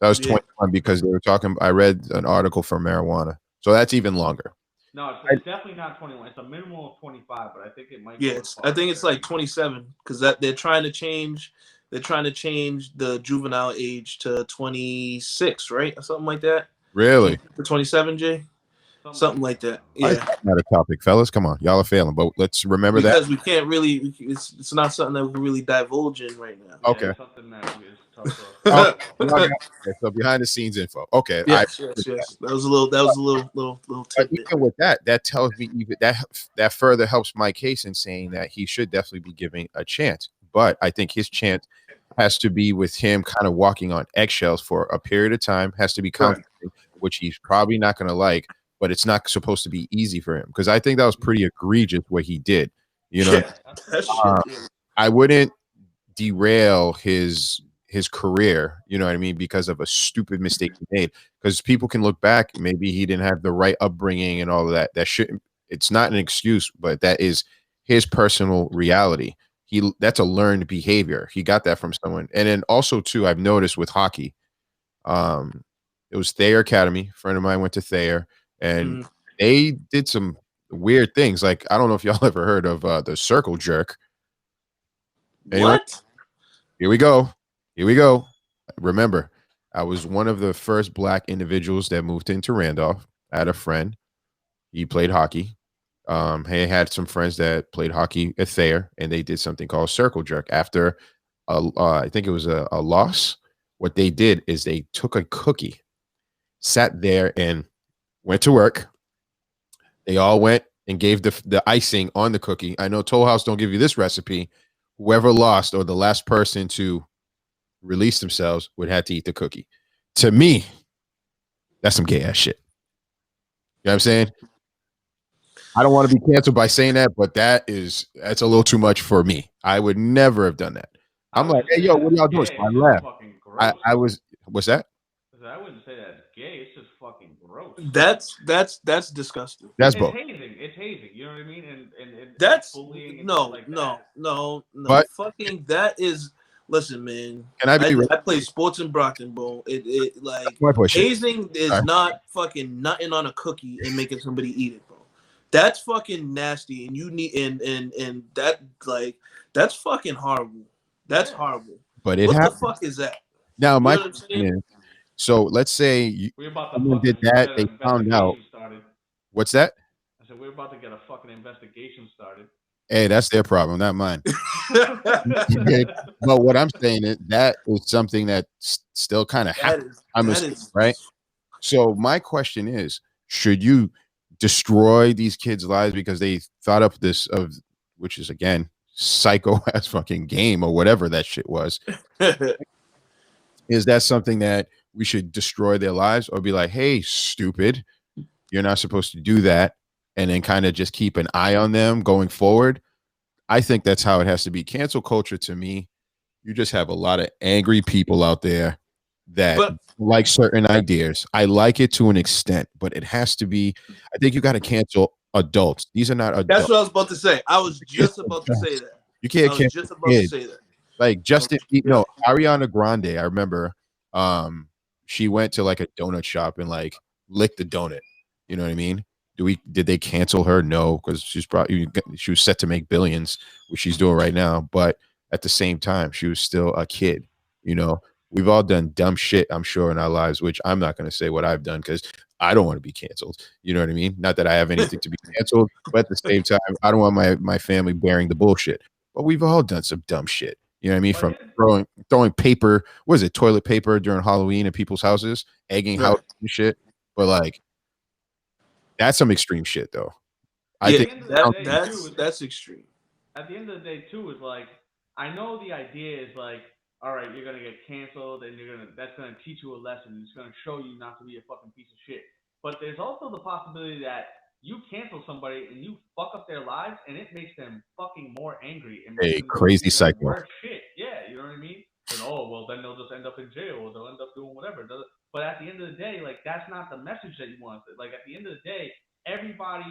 That was 21 because they were talking. I read an article for marijuana, so that's even longer. No, it's definitely not 21. It's a minimum of 25, but I think it might. Yeah, I think it's like 27 because they're trying to change. They're trying to change the juvenile age to 26, right, or something like that. Really? To 27, Jay. Something like that. Yeah. Not a topic, fellas. Come on, y'all are failing, but let's remember because that we can't really. It's not something that we can really divulge in right now. Okay. Yeah, something that is tough for us. Okay, so behind the scenes info. Okay. Yes. That was a little tidbit. Even with that tells me even that further helps my case in saying that he should definitely be giving a chance. But I think his chance has to be with him kind of walking on eggshells for a period of time, has to be counseling, which he's probably not going to like, but it's not supposed to be easy for him because I think that was pretty egregious what he did. You know, I wouldn't derail his career, you know what I mean, because of a stupid mistake he made. Because people can look back, maybe he didn't have the right upbringing and all of that. That shouldn't. It's not an excuse, but that is his personal reality. That's a learned behavior. He got that from someone. And then also too, I've noticed with hockey, it was Thayer Academy. A friend of mine went to Thayer, and they did some weird things. Like I don't know if y'all ever heard of the circle jerk. Anyone? What? Here we go. Remember, I was one of the first black individuals that moved into Randolph. I had a friend. He played hockey. He had some friends that played hockey at Thayer, and they did something called circle jerk. After, I think it was a loss, what they did is they took a cookie, sat there, and went to work. They all went and gave the icing on the cookie. I know Toll House don't give you this recipe. Whoever lost or the last person to release themselves would have to eat the cookie. To me, that's some gay ass shit. You know what I'm saying? I don't want to be canceled by saying that, but that's a little too much for me. I would never have done that. I'm like, hey, yo, what are y'all doing? So I laughed. I was, what's that? I wouldn't say that's gay. It's just fucking gross. That's disgusting. That's both. It's hazing. You know what I mean? And that's bullying. And no. But fucking that is. Listen, man. Can I be? I play sports in Brockton, bro. It like hazing is not fucking nutting on a cookie and making somebody eat it, bro. That's fucking nasty, and you need and that like that's fucking horrible. That's horrible. But what the fuck is that? Now my question is, so let's say someone did that, they found out. What's that? I said we're about to get a fucking investigation started. Hey, that's their problem, not mine. But what I'm saying is that is something that still kind of happens. Right? So my question is, should you destroy these kids' lives because they thought up this which is again psycho ass fucking game or whatever that shit was? Is that something that we should destroy their lives or be like, hey, stupid, you're not supposed to do that, and then kind of just keep an eye on them going forward? I think that's how it has to be. Cancel culture, to me, you just have a lot of angry people out there that like certain ideas. I like it to an extent, but it has to be. I think you got to cancel adults. These are not adults. That's what I was about to say. I was just about to say that. You can't cancel kids. Like Justin, Ariana Grande. I remember, she went to like a donut shop and like licked the donut. You know what I mean? Did they cancel her? No, because she was set to make billions, which she's doing right now. But at the same time, she was still a kid. You know, we've all done dumb shit, I'm sure, in our lives, which I'm not going to say what I've done because I don't want to be canceled. You know what I mean? Not that I have anything to be canceled, but at the same time, I don't want my family bearing the bullshit. But we've all done some dumb shit. You know what I mean? From throwing paper, toilet paper during Halloween at people's houses, egging houses and shit. But like, that's some extreme shit, though. I think that's extreme. At the end of the day, too, is like, I know the idea is like, all right, you're gonna get canceled, and that's gonna teach you a lesson. It's gonna show you not to be a fucking piece of shit. But there's also the possibility that you cancel somebody and you fuck up their lives, and it makes them fucking more angry and crazy psycho. Worse shit. Yeah, you know what I mean? And well, then they'll just end up in jail, or they'll end up doing whatever. But at the end of the day, like, that's not the message that you want. Like, at the end of the day, everybody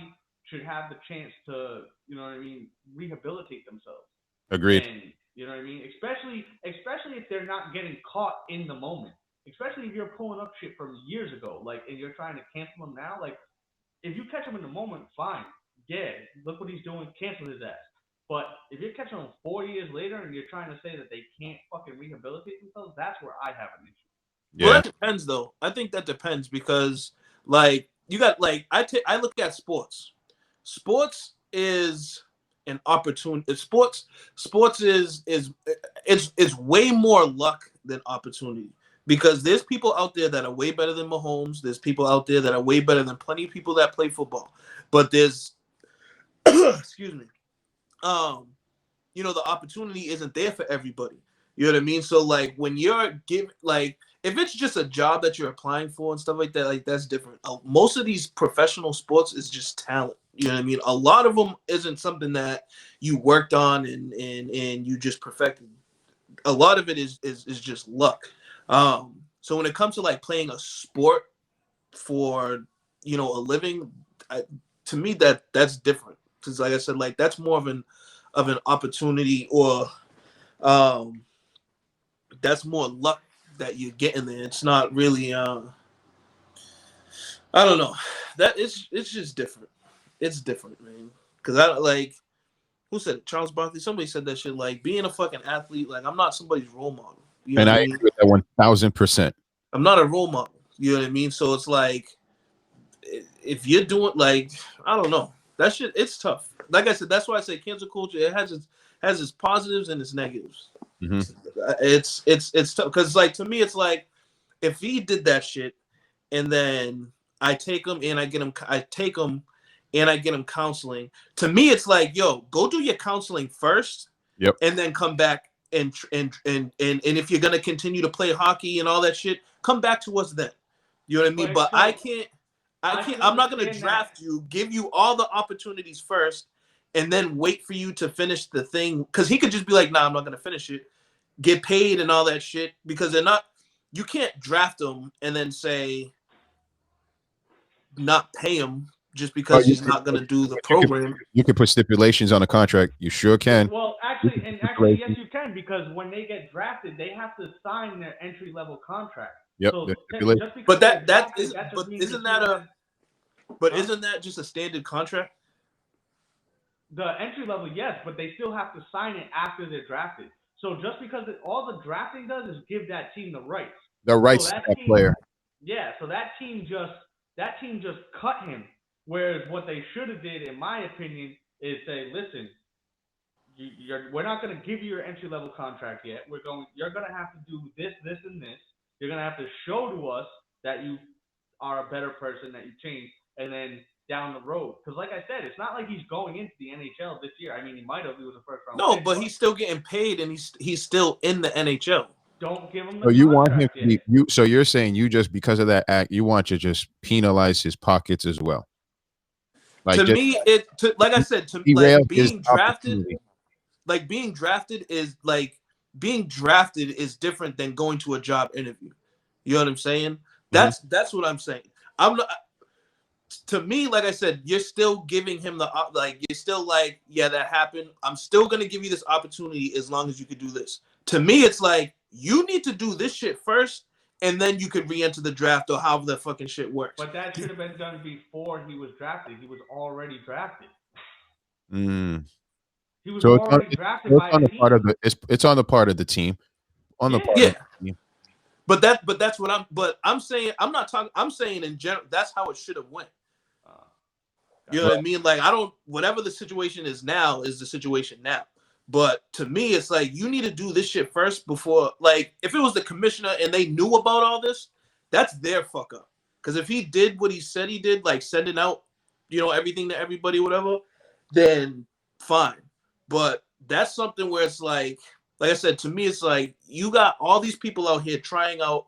should have the chance to, you know what I mean, rehabilitate themselves. Agreed. And, you know what I mean? Especially if they're not getting caught in the moment. Especially if you're pulling up shit from years ago, like, and you're trying to cancel them now. Like, if you catch him in the moment, fine. Yeah, look what he's doing. Cancel his ass. But if you're catching them 4 years later and you're trying to say that they can't fucking rehabilitate themselves, that's where I have an issue. Yeah. Well, that depends, though. I think that depends because, like, you got like I look at sports. Sports is an opportunity. Sports is it's way more luck than opportunity, because there's people out there that are way better than Mahomes. There's people out there that are way better than plenty of people that play football. But there's excuse me. You know, the opportunity isn't there for everybody. You know what I mean? So like when you're giving, like, if it's just a job that you're applying for and stuff like that, like that's different. Most of these professional sports is just talent. You know what I mean? A lot of them isn't something that you worked on and you just perfected. A lot of it is just luck. So when it comes to like playing a sport for, you know, a living, to me that's different, because like I said, like that's more of an opportunity, or that's more luck that you're getting there. It's not really I don't know, that it's just different. It's different, man, because I like, who said it? Charles Barkley? Somebody said that shit, like being a fucking athlete, like I'm not somebody's role model, you know, and what I I mean? agree with that 1000%. I'm not a role model, you know what I mean? So it's like, if you're doing, like, I don't know, that shit, it's tough. Like I said, that's why I say cancel culture, it has its positives and its negatives. Mm-hmm. It's tough, because like to me it's like, if he did that shit and then I take him and I get him counseling, to me it's like, yo, go do your counseling first. Yep. And then come back and if you're gonna continue to play hockey and all that shit, come back to us then. You know what I mean? But I'm not gonna draft you, give you all the opportunities first, and then wait for you to finish the thing, because he could just be like, nah, I'm not gonna finish it, get paid and all that shit, because they're not. You can't draft them and then say not pay him just because he's not going to do the program. You can put stipulations on a contract. You sure can. Well, actually, yes, you can, because when they get drafted, they have to sign their entry level contract. Yep. So but isn't that just a standard contract? The entry level, yes, but they still have to sign it after they're drafted. So just because all the drafting does is give that team the rights. The rights to that player. Yeah, so that team just cut him. Whereas what they should have did, in my opinion, is say, listen, we're not going to give you your entry level contract yet. You're going to have to do this, this, and this. You're going to have to show to us that you are a better person, that you changed, and then down the road. Because like I said, it's not like he's going into the NHL this year. I mean, he might have. He was a first round. No, but he's still getting paid, and he's still in the NHL. Don't give him. So you want him to be, so you're saying you just, because of that act, you want to just penalize his pockets as well. Like, to me, like I said, like being drafted is different than going to a job interview. You know what I'm saying? That's what I'm saying. I'm not. To me, like I said, you're still giving him you're still like, yeah, that happened. I'm still gonna give you this opportunity as long as you could do this. To me, it's like, you need to do this shit first, and then you could re-enter the draft, or however the fucking shit works. But that should have been done before he was drafted. He was already drafted. He was already drafted by a team. It's on the part of the team. On the part of the team. But that's what I'm saying. I'm saying in general, that's how it should have went. You know what I mean? Like, whatever the situation is now is the situation now. But to me, it's like, you need to do this shit first before, like, if it was the commissioner and they knew about all this, that's their fuck up. Because if he did what he said he did, like sending out, you know, everything to everybody, whatever, then fine. But that's something where it's like I said, to me, it's like, you got all these people out here trying out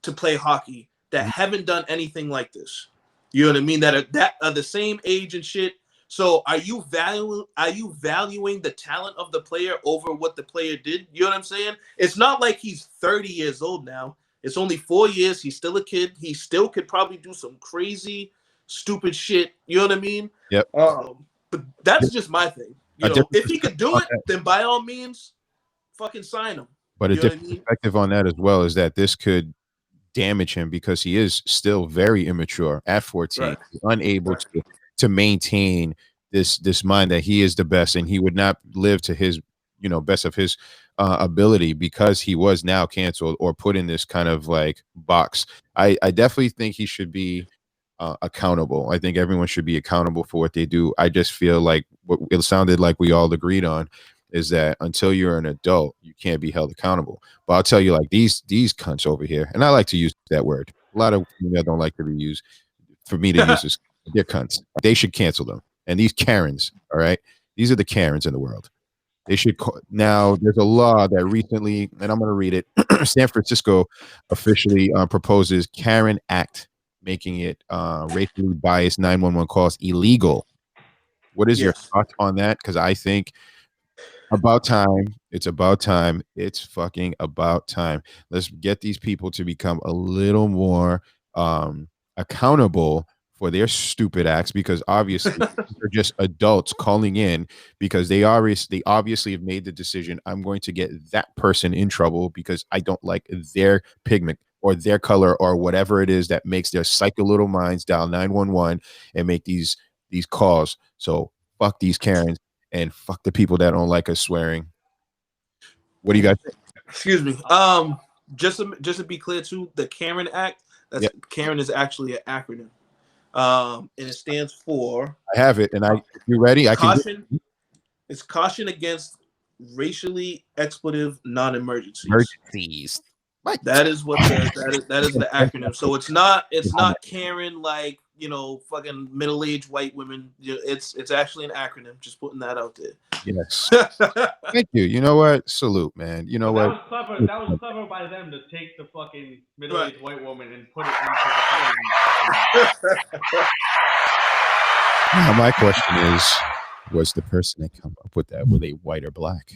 to play hockey that haven't done anything like this. You know what I mean? That are the same age and shit. So are you valuing the talent of the player over what the player did? You know what I'm saying? It's not like he's 30 years old now. It's only 4 years. He's still a kid. He still could probably do some crazy, stupid shit. You know what I mean? Yep. But that's just my thing. You know, if he could do it, then by all means, fucking sign him. But a different perspective on that as well is that this could damage him, because he is still very immature at 14, unable to maintain this mind that he is the best, and he would not live to his, you know, best of his ability, because he was now canceled or put in this kind of like box. I definitely think he should be accountable. I think everyone should be accountable for what they do. I just feel like what it sounded like we all agreed on is that until you're an adult, you can't be held accountable. But I'll tell you, like these cunts over here, and I like to use that word. A lot of female don't like to be used. For me to use this, they're cunts. They should cancel them. And these Karens, all right, these are the Karens in the world. They should now. There's a law that recently, and I'm going to read it. San Francisco officially proposes CAREN Act, making it racially biased 911 calls illegal. What is your thought on that? Because I think about time. It's about time. It's fucking about time. Let's get these people to become a little more accountable for their stupid acts, because obviously they're just adults calling in because they obviously have made the decision, I'm going to get that person in trouble because I don't like their pigment or their color or whatever it is that makes their psycho little minds dial 911 and make these calls. So fuck these Karens and fuck the people that don't like us swearing. What do you guys think? Excuse me. Just to be clear too, the CAREN Act, CAREN is actually an acronym. And it stands for. I have it, and you ready? It's caution against racially expletive non-emergencies. Emergencies. What? That is what that is the acronym. So it's not Karen like fucking middle-aged white women. It's actually an acronym. Just putting that out there. Yes. Thank you. You know what? Salute, man. You know what? That was clever by them to take the fucking middle-aged white woman and put it into the fucking. Now my question is, was the person that come up with that, were they white or black?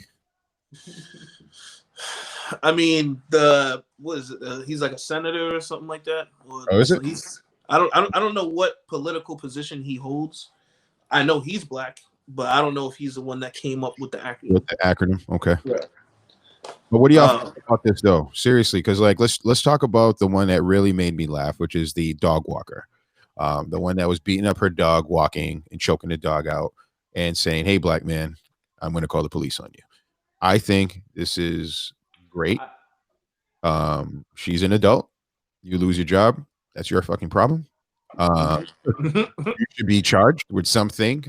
I mean, what is it? He's like a senator or something like that. Oh, is it? I don't know what political position he holds. I know he's black, but I don't know if he's the one that came up with the acronym. With the acronym, okay. Yeah. But what do y'all think about this though? Seriously, because like let's talk about the one that really made me laugh, which is the dog walker, the one that was beating up her dog, walking and choking the dog out, and saying, "Hey, black man, I'm going to call the police on you." I think this is great. She's an adult. You lose your job, that's your fucking problem. You should be charged with something.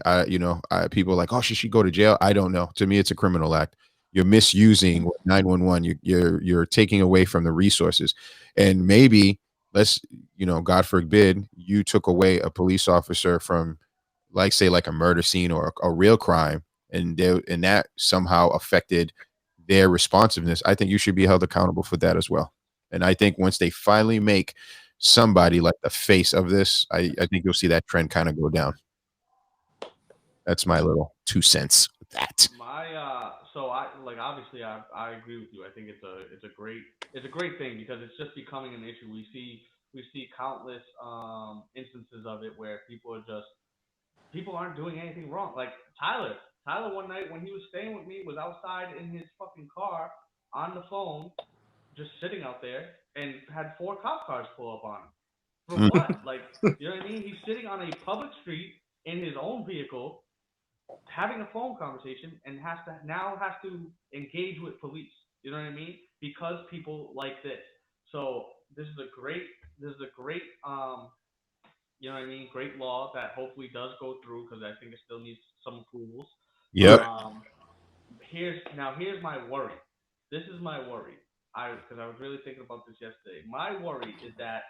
People are like, oh, she should go to jail. I don't know. To me, it's a criminal act. You're misusing 911. You're taking away from the resources, and maybe God forbid, you took away a police officer from, like a murder scene or a real crime, and that somehow affected their responsiveness. I think you should be held accountable for that as well. And I think once they finally make somebody like the face of this, I think you'll see that trend kind of go down. That's my little 2 cents with that. Obviously I agree with you. I think it's a great thing because it's just becoming an issue. We see countless instances of it where people aren't doing anything wrong. Like Tyler one night when he was staying with me was outside in his fucking car on the phone, just sitting out there, and had 4 cop cars pull up on him. For what? Like, you know what I mean? He's sitting on a public street in his own vehicle, having a phone conversation, and has to engage with police. You know what I mean? Because people like this. So this is a great you know what I mean? Great law that hopefully does go through, because I think it still needs some approvals. Yep. Here's my worry. This is my worry. Because I was really thinking about this yesterday. My worry is that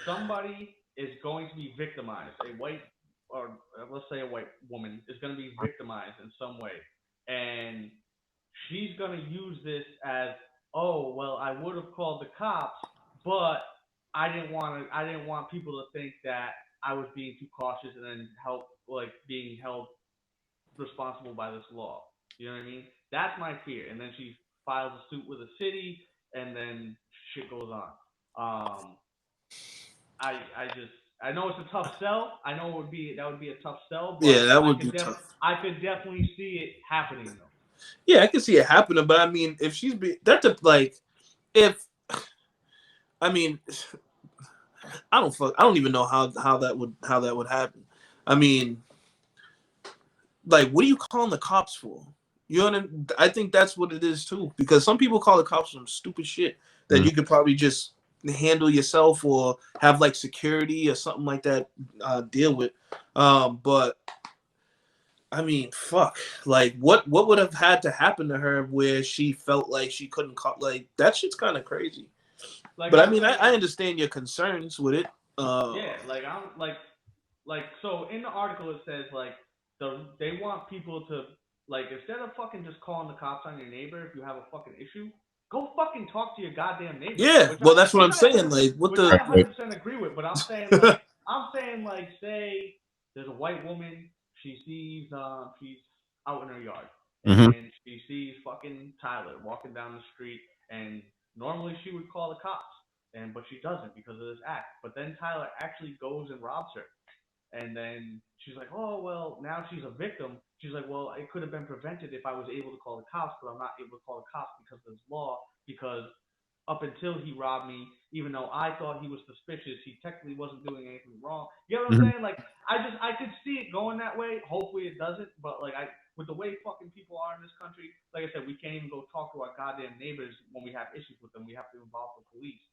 somebody is going to be victimized. Let's say a white woman is going to be victimized in some way, and she's going to use this as, oh well, I would have called the cops, but I didn't want people to think that I was being too cautious and then being held responsible by this law. You know what I mean? That's my fear. And then she files a suit with a city, and then shit goes on. I know it's a tough sell. I know that would be a tough sell. But yeah, that would be tough. I could definitely see it happening though. Yeah, I can see it happening, but I mean, if she's I don't even know how that would happen. I mean, like, what are you calling the cops for? I think that's what it is too, because some people call the cops some stupid shit that you could probably just handle yourself or have like security or something like that deal with. But I mean, fuck. Like, what would have had to happen to her where she felt like she couldn't call? Like, that shit's kind of crazy. Like, but I mean, I understand your concerns with it. Yeah, like I'm like so in the article it says like they want people to like instead of fucking just calling the cops on your neighbor if you have a fucking issue, go fucking talk to your goddamn neighbor. Yeah, well, that's what I'm saying. Like, what the? I 100% agree with, but I'm saying like say there's a white woman, she sees she's out in her yard and she sees fucking Tyler walking down the street, and normally she would call the cops, but she doesn't because of this act. But then Tyler actually goes and robs her. And then she's like, oh, well, now she's a victim. She's like, well, it could have been prevented if I was able to call the cops, but I'm not able to call the cops because of this law, because up until he robbed me, even though I thought he was suspicious, he technically wasn't doing anything wrong. You know what I'm saying? Like, I could see it going that way. Hopefully it doesn't, but like with the way fucking people are in this country, like I said, we can't even go talk to our goddamn neighbors when we have issues with them. We have to involve the police.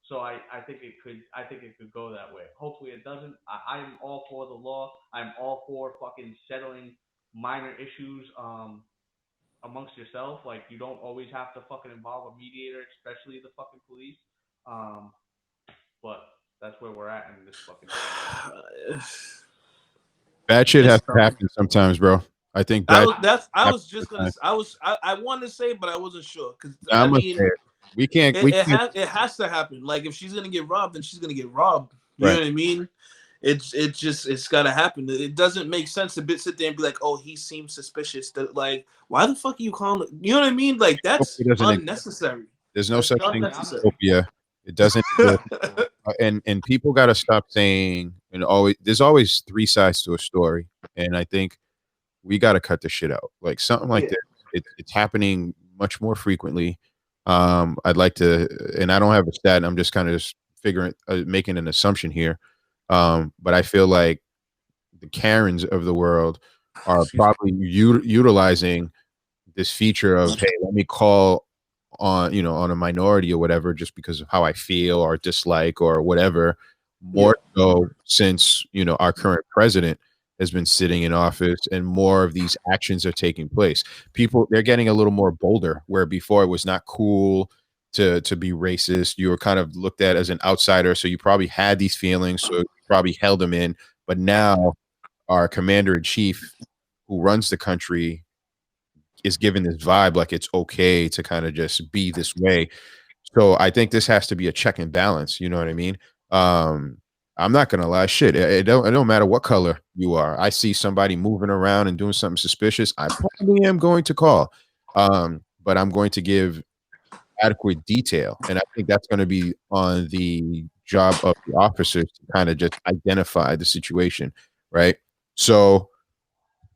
So I think it could go that way. Hopefully it doesn't. I'm all for the law. I'm all for fucking settling minor issues amongst yourself. Like you don't always have to fucking involve a mediator, especially the fucking police. But that's where we're at in this fucking thing. Bad shit has to happen sometimes, bro. I think I was just gonna. I wanted to say, but I wasn't sure because I mean, we can't. It has to happen. Like if she's gonna get robbed, then she's gonna get robbed. You know what I mean? It's gotta happen. It doesn't make sense to sit there and be like, oh, he seems suspicious. That like, why the fuck are you calling? You know what I mean? Like that's unnecessary. There's no such thing as utopia. It doesn't. And people got to stop saying and always. There's always three sides to a story, and I think we got to cut the shit out. Like something like this, it's happening much more frequently. I'd like to, and I don't have a stat. I'm just kind of figuring, making an assumption here. But I feel like the Karens of the world are probably utilizing this feature of, hey, let me call on a minority or whatever, just because of how I feel or dislike or whatever. More so since our current president has been sitting in office and more of these actions are taking place. People, they're getting a little more bolder, where before it was not cool to be racist. You were kind of looked at as an outsider, so you probably had these feelings, so you probably held them in. But now our commander-in-chief, who runs the country, is given this vibe like it's okay to kind of just be this way. So I think this has to be a check and balance. You know what I mean? I'm not gonna lie, shit. It don't matter what color you are. I see somebody moving around and doing something suspicious, I probably am going to call. But I'm going to give adequate detail, and I think that's going to be on the job of the officers to kind of just identify the situation, right? So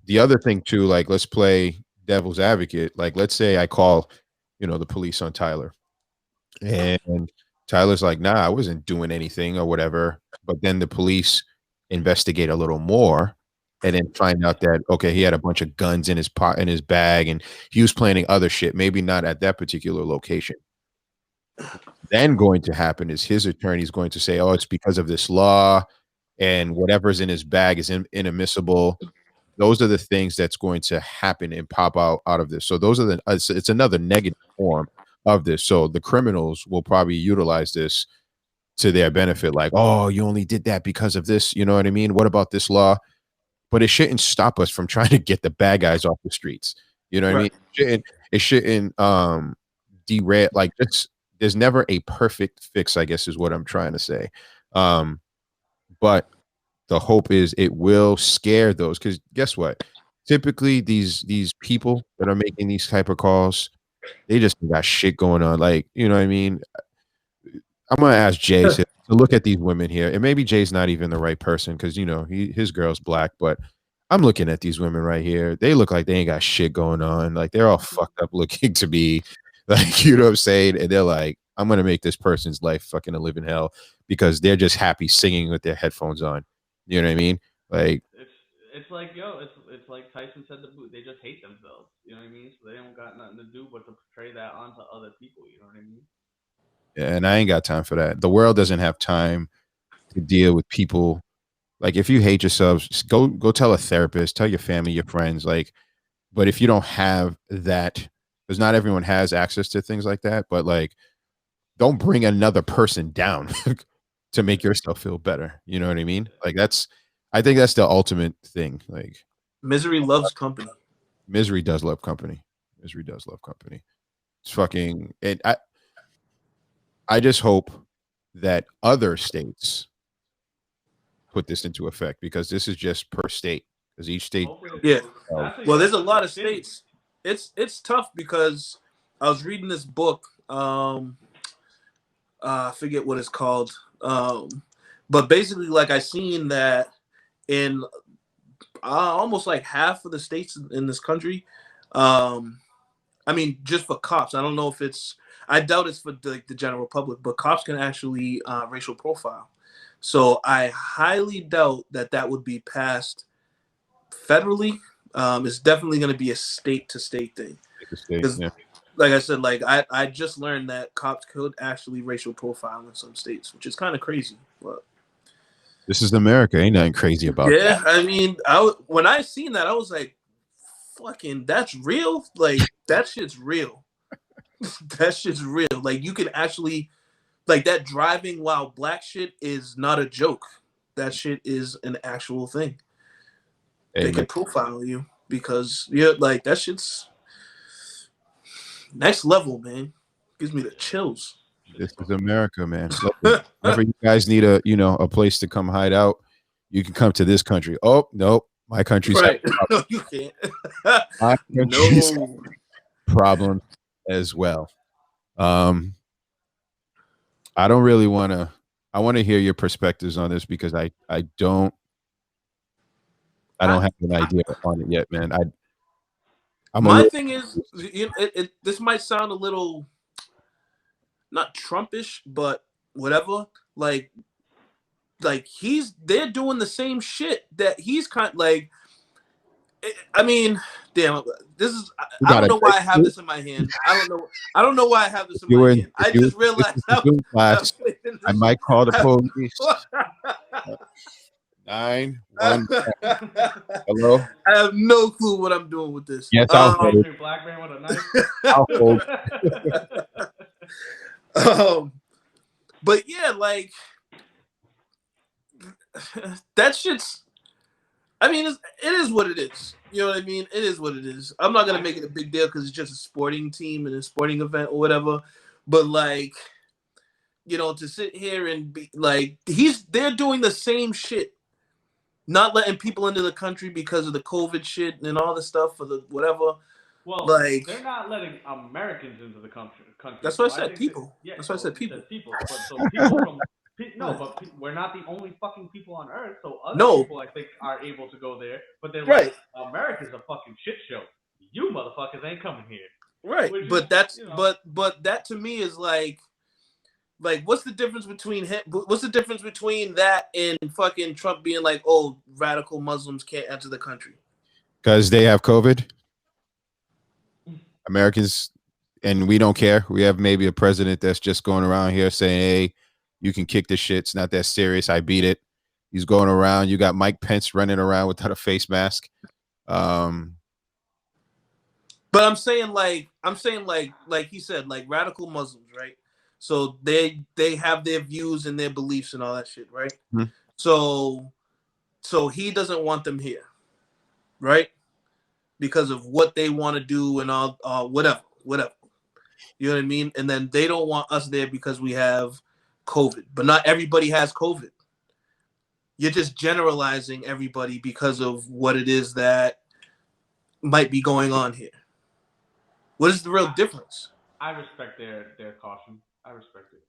the other thing too, like let's play devil's advocate. Like let's say I call, the police on Tyler, and Tyler's like, nah, I wasn't doing anything or whatever. But then the police investigate a little more and then find out that, okay, he had a bunch of guns in his bag and he was planning other shit, maybe not at that particular location. Then going to happen is his attorney's going to say, oh, it's because of this law and whatever's in his bag is inadmissible. Those are the things that's going to happen and pop out of this. So those are it's another negative form of this. So the criminals will probably utilize this to their benefit. Like, oh, you only did that because of this. You know what I mean? What about this law? But it shouldn't stop us from trying to get the bad guys off the streets. You know what I mean? It shouldn't derail. Like there's never a perfect fix, I guess is what I'm trying to say. But the hope is it will scare those, because guess what? Typically these people that are making these type of calls, they just got shit going on. Like, you know what I mean? I'm gonna ask Jay to look at these women here, and maybe Jay's not even the right person because his girl's black, but I'm looking at these women right here. They look like they ain't got shit going on. Like they're all fucked up looking to be, like, you know what I'm saying? And they're like, I'm gonna make this person's life fucking a living hell because they're just happy singing with their headphones on. You know what I mean? Like it's like it's like Tyson said they just hate themselves. You know what I mean? So they don't got nothing to do but to portray that onto other people. You know what I mean? And I ain't got time for that. The world doesn't have time to deal with people. Like, if you hate yourselves, just go tell a therapist, tell your family, your friends. Like, but if you don't have that, because not everyone has access to things like that, but like, don't bring another person down to make yourself feel better. You know what I mean? Like, I think that's the ultimate thing. Like, misery loves company. Misery does love company. Misery does love company. It's fucking, and I just hope that other states put this into effect, because this is just per state, because each state. Yeah. Well, there's a lot of states. It's tough because I was reading this book. I forget what it's called. But basically, like, I seen that in almost like half of the states in this country. I mean, just for cops. I don't know if it's. I doubt it's for the general public, but cops can actually racial profile. So I highly doubt that would be passed federally. It's definitely going to be a state to state thing. Like I said, like I just learned that cops could actually racial profile in some states, which is kind of crazy. But this is America. Ain't nothing crazy about that. Yeah, I mean, when I seen that, I was like, fucking, that's real? Like, that shit's real. That shit's real. Like, you can actually, like, that driving while black shit is not a joke. That shit is an actual thing. They can profile you because, like, that shit's next level, man. Gives me the chills. This is America, man. Whenever you guys need a place to come hide out, you can come to this country. Oh, no, my country's right. No, you can't. My country's problem as well. I don't really want to. I want to hear your perspectives on this, because I don't have an idea on it yet, man. My thing is, this might sound a little not Trumpish, but whatever. Like they're doing the same shit that he's kind like. I mean, damn, this is. I don't know why I have this in my hand. I don't know why I have this in my hand. I just realized I might call the police. 911. Hello. I have no clue what I'm doing with this. Yes, I'll hold. Black man with a knife. I'll hold. But yeah, like that shit's. I mean, it is what it is. You know what I mean? It is what it is. I'm not gonna make it a big deal because it's just a sporting team and a sporting event or whatever. But like, to sit here and be like, they're doing the same shit, not letting people into the country because of the COVID shit and all this stuff for the whatever. Well, like they're not letting Americans into the country. That's why I said people. That's why I said people. People. But so people from. No, but we're not the only fucking people on Earth. So other people, I think, are able to go there. But they're like, America's a fucking shit show. You motherfuckers ain't coming here. Right. But that's but that to me is like what's the difference between him? What's the difference between that and fucking Trump being like, oh, radical Muslims can't enter the country because they have COVID? Americans, and we don't care. We have maybe a president that's just going around here saying, hey, you can kick this shit. It's not that serious. I beat it. He's going around. You got Mike Pence running around without a face mask. But I'm saying like he said, like radical Muslims, right? So they have their views and their beliefs and all that shit, right? Mm-hmm. So he doesn't want them here, right? Because of what they want to do and all whatever. You know what I mean? And then they don't want us there because we have COVID, but not everybody has COVID. You're just generalizing everybody because of what it is that might be going on here. What is the real difference? I respect their caution. I respect it.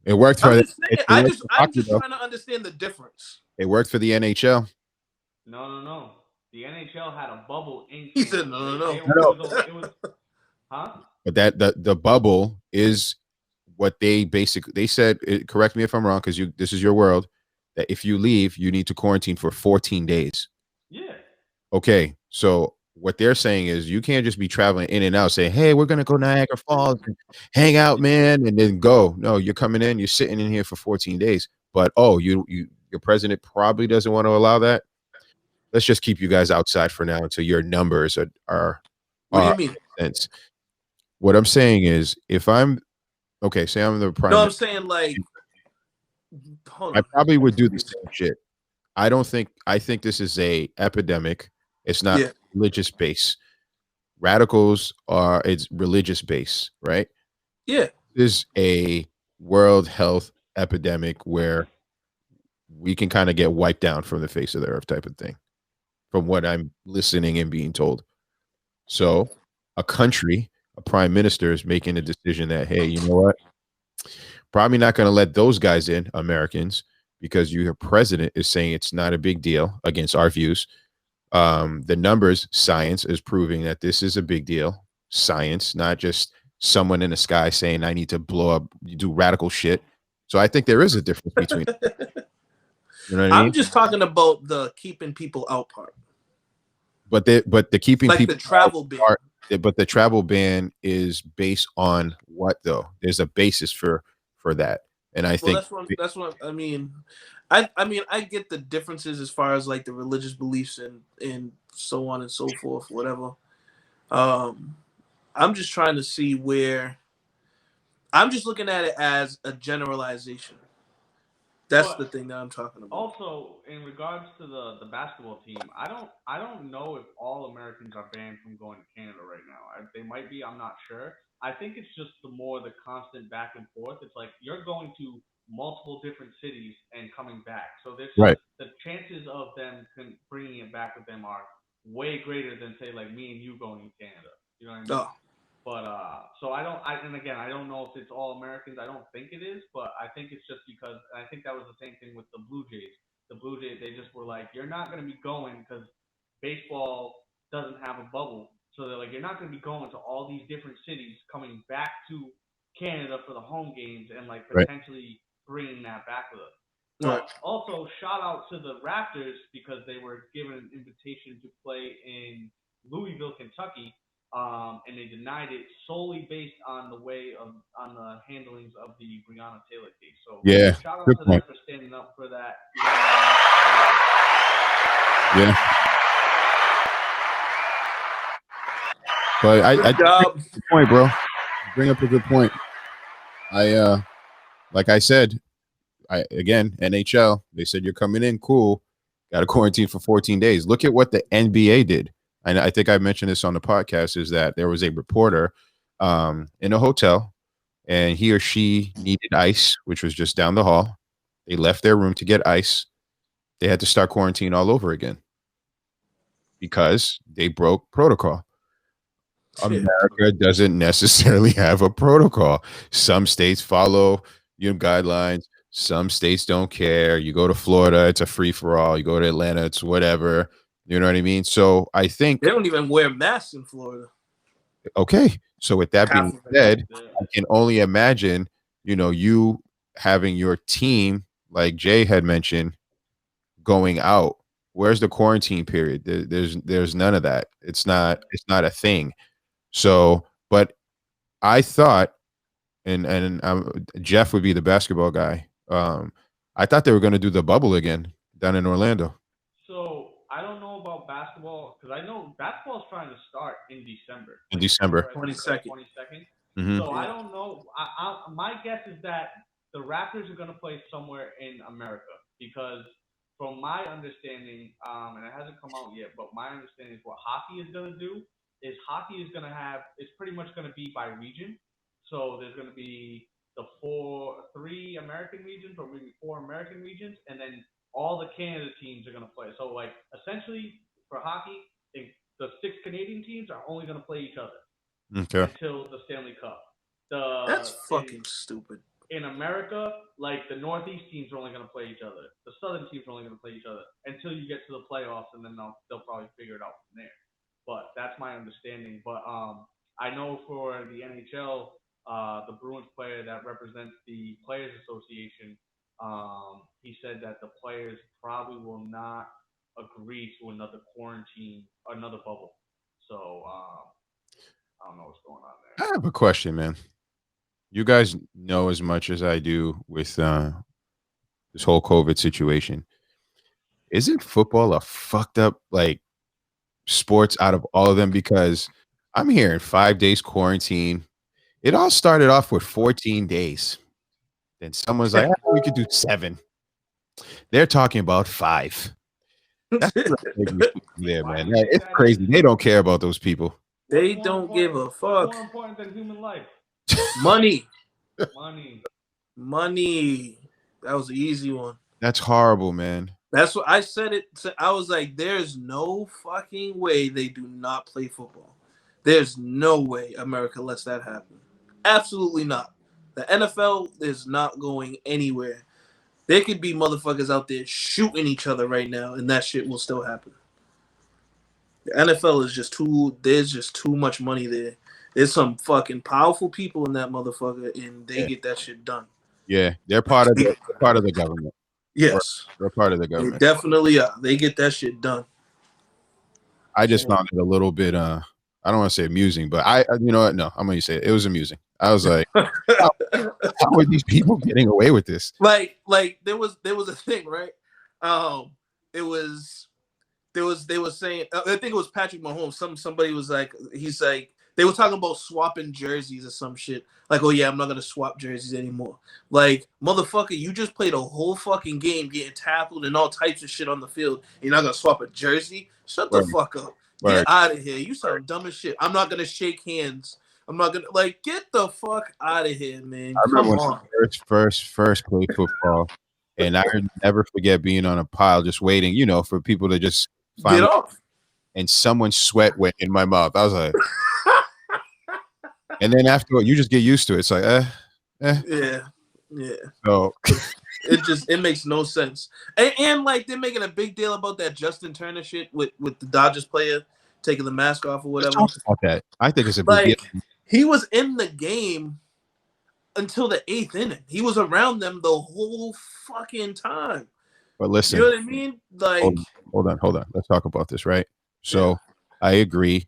It worked for. I'm just trying to understand the difference. It worked for the NHL. No. The NHL had a bubble. He said no. It was, huh? But the bubble is what they said. Correct me if I'm wrong, because this is your world. That if you leave, you need to quarantine for 14 days. Yeah. Okay, so what they're saying is you can't just be traveling in and out saying, hey, we're going to go Niagara Falls and hang out, man, and then go. No, you're coming in, you're sitting in here for 14 days. But, your president probably doesn't want to allow that. Let's just keep you guys outside for now until your numbers are what do you mean? Sense. What I'm saying is if I'm say I'm the prime. No, I'm saying like, hold on. I probably would do the same shit. I think this is a epidemic. It's not religious based. Radicals it's religious based, right? Yeah. This is a world health epidemic where we can kind of get wiped down from the face of the earth type of thing, from what I'm listening and being told. So a prime minister is making a decision that, hey, you know what? Probably not going to let those guys in, Americans, because your president is saying it's not a big deal against our views. The numbers, science is proving that this is a big deal. Science, not just someone in the sky saying I need to blow up, do radical shit. So I think there is a difference between. You know what I mean? I'm just talking about the keeping people out part. But the keeping like people the travel ban. But the travel ban is based on what though? There's a basis for that, and I think that's what I mean. I mean I get the differences as far as like the religious beliefs and so on and so forth, whatever. I'm just trying to see where. I'm just looking at it as a generalization. That's the thing that I'm talking about. Also, in regards to the basketball team, I don't know if all Americans are banned from going to Canada right now. They might be. I'm not sure. I think it's just the constant back and forth. It's like you're going to multiple different cities and coming back. So there's the chances of them bringing it back with them are way greater than say like me and you going to Canada. You know what I mean? Oh. But so I don't. And again, I don't know if it's all Americans. I don't think it is, but I think it's just because. And I think that was the same thing with the Blue Jays. The Blue Jays, they just were like, you're not going to be going because baseball doesn't have a bubble. So they're like, you're not going to be going to all these different cities, coming back to Canada for the home games, and like potentially bringing that back with us. But also, shout out to the Raptors because they were given an invitation to play in Louisville, Kentucky. And they denied it solely based on the handlings of the Breonna Taylor case. So shout out to them for standing up for that. Yeah. But I bring up a good point, bro. Bring up a good point. Like I said, NHL, they said you're coming in, cool. Got to quarantine for 14 days. Look at what the NBA did. And I think I mentioned this on the podcast, is that there was a reporter in a hotel and he or she needed ice, which was just down the hall. They left their room to get ice. They had to start quarantine all over again because they broke protocol. America doesn't necessarily have a protocol. Some states follow guidelines. Some states don't care. You go to Florida, it's a free for all. You go to Atlanta, it's whatever. You know what I mean? So I think they don't even wear masks in Florida. Okay. So with that being said, I can only imagine, you having your team, like Jay had mentioned, going out. Where's the quarantine period? There's none of that. It's not a thing. So, but I thought, and Jeff would be the basketball guy. I thought they were going to do the bubble again down in Orlando. So I don't know about basketball because I know basketball is trying to start in December. In December 22nd. 22nd. Mm-hmm. So I don't know. My guess is that the Raptors are going to play somewhere in America because, from my understanding, and it hasn't come out yet, but my understanding is what hockey is going to do is hockey is going to have it's pretty much going to be by region. So there's going to be the three American regions or maybe four American regions, and then all the Canada teams are going to play. So, like, essentially, for hockey, the 6 Canadian teams are only going to play each other until the Stanley Cup. That's fucking stupid. In America, like, the Northeast teams are only going to play each other. The Southern teams are only going to play each other until you get to the playoffs, and then they'll probably figure it out from there. But that's my understanding. But I know for the NHL, the Bruins player that represents the Players Association, he said that the players probably will not agree to another quarantine, another bubble. So I don't know what's going on there. I have a question, man. You guys know as much as I do with this whole COVID situation. Isn't football a fucked up like sports out of all of them? Because I'm hearing 5 days quarantine. It all started off with 14 days. Then someone's like, oh, we could do 7. They're talking about 5. That's there, man. It's crazy. They don't care about those people. They don't give a fuck. More important than human life. Money. Money. That was an easy one. That's horrible, man. That's what I said. I was like, there's no fucking way they do not play football. There's no way America lets that happen. Absolutely not. The NFL is not going anywhere. There could be motherfuckers out there shooting each other right now, and that shit will still happen. The NFL is just there's just too much money there. There's some fucking powerful people in that motherfucker, and they get that shit done. Yeah, they're part of the government. Yes. They're part of the government. They definitely are. They get that shit done. I just found it a little bit I don't want to say amusing, but you know what? No, I'm going to say it was amusing. I was like, how are these people getting away with this? Like there was a thing, right? They were saying, I think it was Patrick Mahomes. Somebody was like, he's like, they were talking about swapping jerseys or some shit. Like, oh yeah, I'm not gonna swap jerseys anymore. Like, motherfucker, you just played a whole fucking game getting tackled and all types of shit on the field. You're not gonna swap a jersey? Shut the fuck up. Get out of here. You sound dumb as shit. I'm not gonna shake hands. I'm not gonna get the fuck out of here, man. I remember when I first played football, and I never forget being on a pile just waiting, for people to just get off. And someone's sweat went in my mouth. I was like, and then after you just get used to it. It's like, yeah. So it makes no sense. And like they're making a big deal about that Justin Turner shit with the Dodgers player taking the mask off or whatever. Let's talk about that. I think it's a big deal. He was in the game until the 8th inning. He was around them the whole fucking time. But listen, you know what I mean? Like, hold on. Let's talk about this, right? So I agree.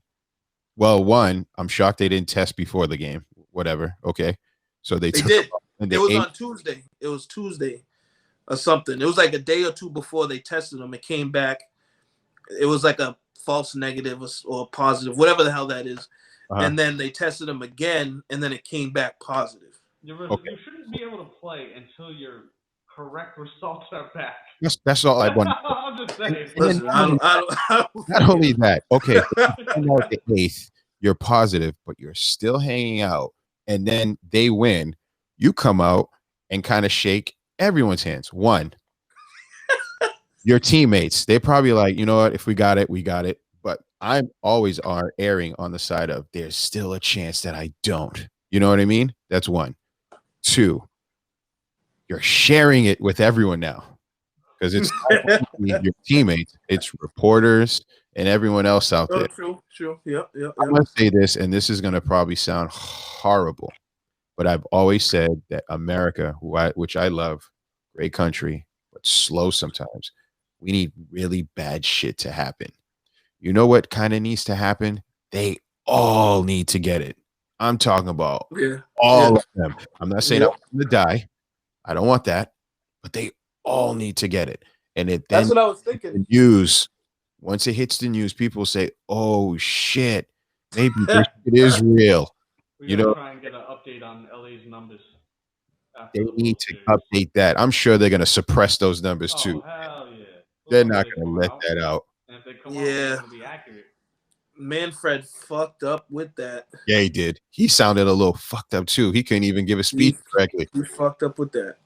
Well, one, I'm shocked they didn't test before the game. Whatever. Okay. So they did. It was on Tuesday. It was Tuesday or something. It was like a day or two before they tested him. It came back. It was like a false negative or positive, whatever the hell that is. And then they tested him again, and then it came back positive. You shouldn't be able to play until your correct results are back. That's all I want. I'm just saying. Listen, not only that, okay, the 8th, you're positive, but you're still hanging out, and then they win. You come out and kind of shake everyone's hands. One, your teammates, they're probably like, you know what? If we got it, we got it. But I'm always erring on the side of there's still a chance that I don't. You know what I mean? That's one. 2, you're sharing it with everyone now because it's not only your teammates, it's reporters and everyone else out there. True. Yeah. I'm going to say this, and this is going to probably sound horrible, but I've always said that America, which I love, great country, but slow sometimes. We need really bad shit to happen. You know what kind of needs to happen? They all need to get it. I'm talking about all of them. I'm not saying I'm going to die. I don't want that. But they all need to get it. And that's what I was thinking. The news, once it hits the news, people say, oh, shit, maybe this shit is real. We're going to try and get an update on LA's numbers. They need to update that. I'm sure they're going to suppress those numbers too. Hell yeah. They're not going to let that out. And if they come out, they're going to be accurate. Manfred fucked up with that. Yeah, he did. He sounded a little fucked up too. He couldn't even give a speech correctly. He fucked up with that.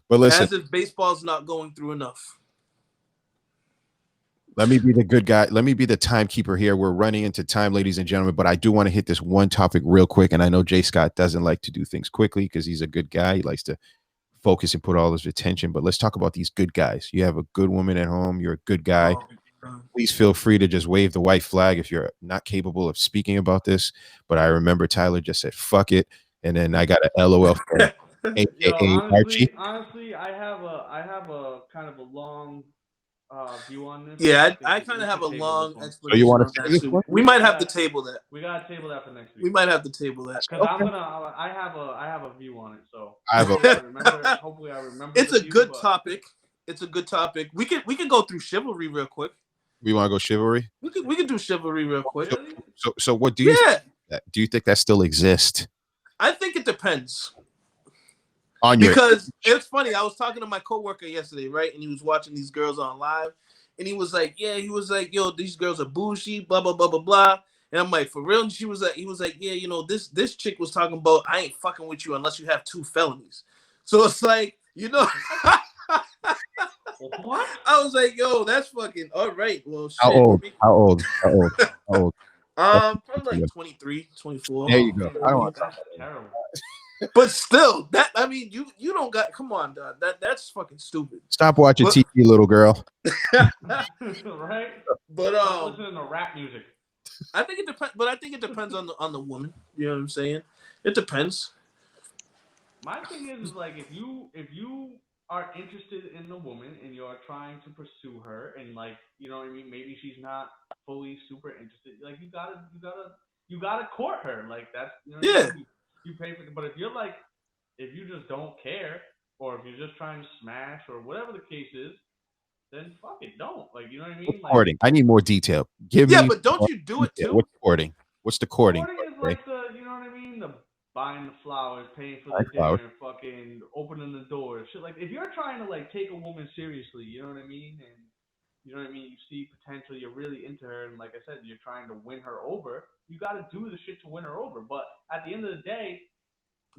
But listen, as if baseball's not going through enough. Let me be the good guy. Let me be the timekeeper here. We're running into time, ladies and gentlemen, but I do want to hit this one topic real quick. And I know Jay Scott doesn't like to do things quickly because he's a good guy. He likes to focus and put all his attention. But let's talk about these good guys. You have a good woman at home. You're a good guy. Please feel free to just wave the white flag if you're not capable of speaking about this. But I remember Tyler just said, fuck it. And then I got an LOL from AKA Archie. Honestly, I have a kind of a long view on this. Yeah, I kind of have a long explanation. So you want to on that too. We might have to table that. We gotta table that for next week. We might have to table that because I have a view on it. So I have hopefully I remember. It's a good topic. It's a good topic. We can go through Chivalry real quick. We want to go Chivalry. We can do Chivalry real quick. So what do you? Yeah. Do you think that still exists? I think it depends. Because it's funny. I was talking to my coworker yesterday, right? And he was watching these girls on live, and he was like, yo, these girls are bougie, blah blah blah blah blah. And I'm like, for real? And he was like, yeah, you know, this chick was talking about, I ain't fucking with you unless you have 2 felonies. So it's like, you know, what? I was like, yo, that's fucking all right. Well, shit. How old? Probably like 23, 24. There you go. I don't want to That's terrible. But still, you don't got. Come on, dog. That's fucking stupid. Stop watching TV, little girl. Right? But listening to rap music. I think it depends. But I think it depends on the woman. You know what I'm saying? It depends. My thing is like if you are interested in the woman and you're trying to pursue her and like you know what I mean, maybe she's not fully super interested. Like you gotta court her. Like that's You pay for it, but if you just don't care, or if you're just trying to smash, or whatever the case is, then fuck it, don't. Like, you know what I mean? Like, courting. I need more detail. Give me. Yeah, but don't you do it too? What's courting? What's the courting? Courting is like you know what I mean? The buying the flowers, paying for the dinner, fucking opening the door, shit. Like, if you're trying to like take a woman seriously, you know what I mean? And you know what I mean? You see potential, you're really into her, and like I said, you're trying to win her over. You got to do the shit to win her over. But at the end of the day,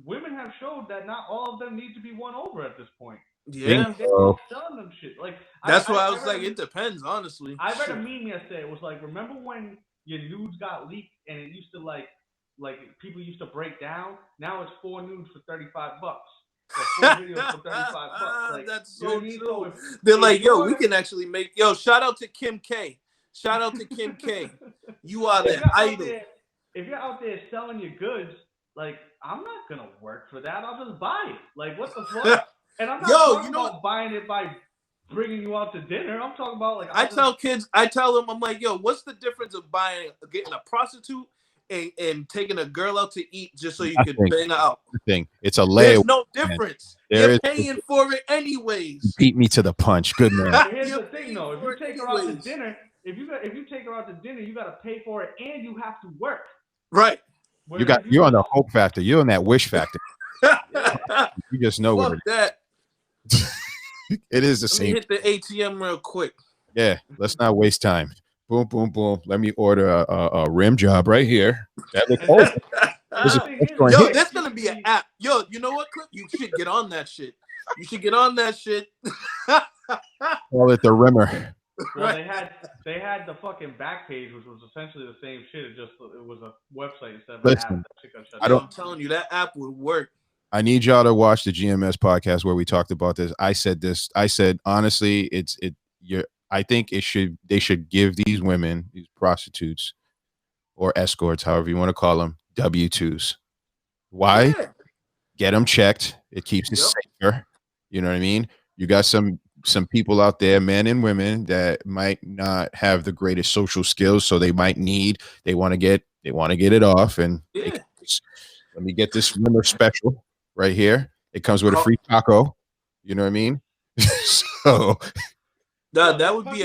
women have showed that not all of them need to be won over at this point. Yeah, they're all selling them shit. Like that's why I was like, it depends, honestly. I read a meme yesterday. It was like, remember when your nudes got leaked and it used to like people used to break down? Now it's 4 nudes for $35. Or 4 videos for $35. Like, that's so true. So they're like, yo, we can actually make. Yo, shout out to Kim K. Shout out to Kim K. You are the idol. If you're out there selling your goods, like, I'm not gonna work for that. I'll just buy it. Like, what the fuck? And I'm not talking about buying it by bringing you out to dinner. I'm talking about like I tell them, I'm like, yo, what's the difference of getting a prostitute and taking a girl out to eat just so you can bang her out? It's a layaway. There's no difference. You're paying for it anyways. You beat me to the punch. Good man. Here's the thing, though. If you take her out to dinner, if you take her out to dinner, you got to pay for it and you have to work. Right. You're on the hope factor. You're on that wish factor. You just know what that. It is the same. Hit the ATM real quick. Yeah, let's not waste time. Boom, boom, boom. Let me order a rim job right here. That looks yo, there's gonna be an app. Yo, you know what, Clip? You should get on that shit. You should get on that shit. Call it the rimmer. Well, they had the fucking back page, which was essentially the same shit. It was a website instead of an app. I'm telling you, that app would work. I need y'all to watch the GMS podcast where we talked about this. I said honestly, I think they should give these women, these prostitutes or escorts, however you want to call them, W-2s. Why? Yeah. Get them checked. It keeps it safer. You know what I mean? You got some people out there, men and women, that might not have the greatest social skills, so they want to get it off. And let me get this winter special right here. It comes with a free taco. You know what I mean? So that would be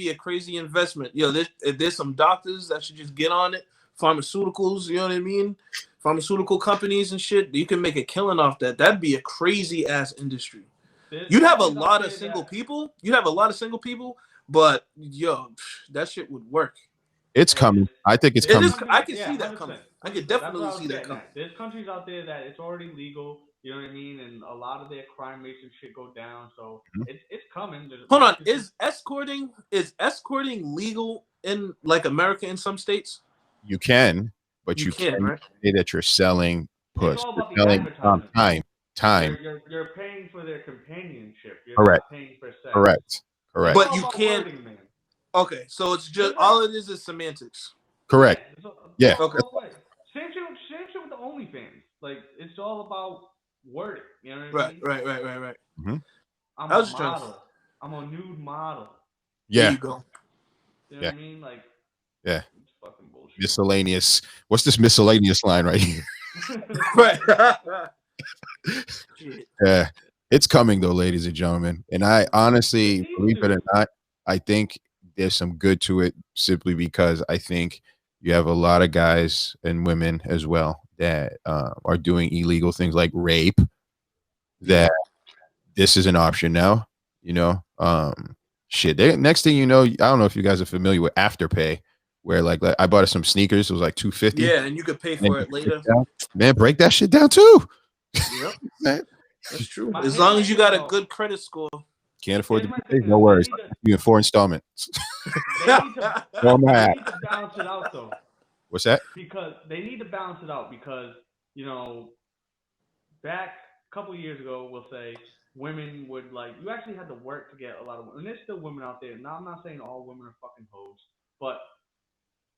a crazy investment. Yo, if there's some doctors that should just get on it, pharmaceuticals, you know what I mean? Pharmaceutical companies and shit, you can make a killing off that. That'd be a crazy ass industry. You'd have a lot of single people. But yo, that shit would work. It's coming. I think it's coming. I can see that coming. I can definitely see that coming. There's countries out there that it's already legal. You know what I mean? And a lot of their crime rates and shit go down. So it's coming. Hold on. Is escorting legal in like America in some states? You can, but you can't right? say that you're selling puss. You're selling time. You're paying for their companionship. You're Correct. not paying for sex. Correct. But you can't. Okay, so it's just all it is semantics. Correct. Yeah. Okay. Same shit with the OnlyFans. Like, it's all about wording. You know what I mean? Right. I'm a model. I'm a nude model. Yeah. There you go. You know what I mean? Like, yeah. It's fucking bullshit. Miscellaneous. What's this miscellaneous line right here? Right. Yeah. It's coming though, ladies and gentlemen. And I honestly, believe it or not, I think there's some good to it simply because I think you have a lot of guys and women as well that are doing illegal things like rape, that this is an option now, you know. Shit. Next thing you know, I don't know if you guys are familiar with Afterpay, where like I bought some sneakers, it was like $250. Yeah, and you could pay for it later. Man, break that shit down too. Yep. Man. That's true. As long as you got a good credit score. Can't afford to pay, no worries. You in 4 installments. They need to balance it out though. What's that? Because they need to balance it out because, you know, back a couple of years ago, we'll say, women would like, you actually had to work to get a lot of women. And there's still women out there. Now, I'm not saying all women are fucking hoes, but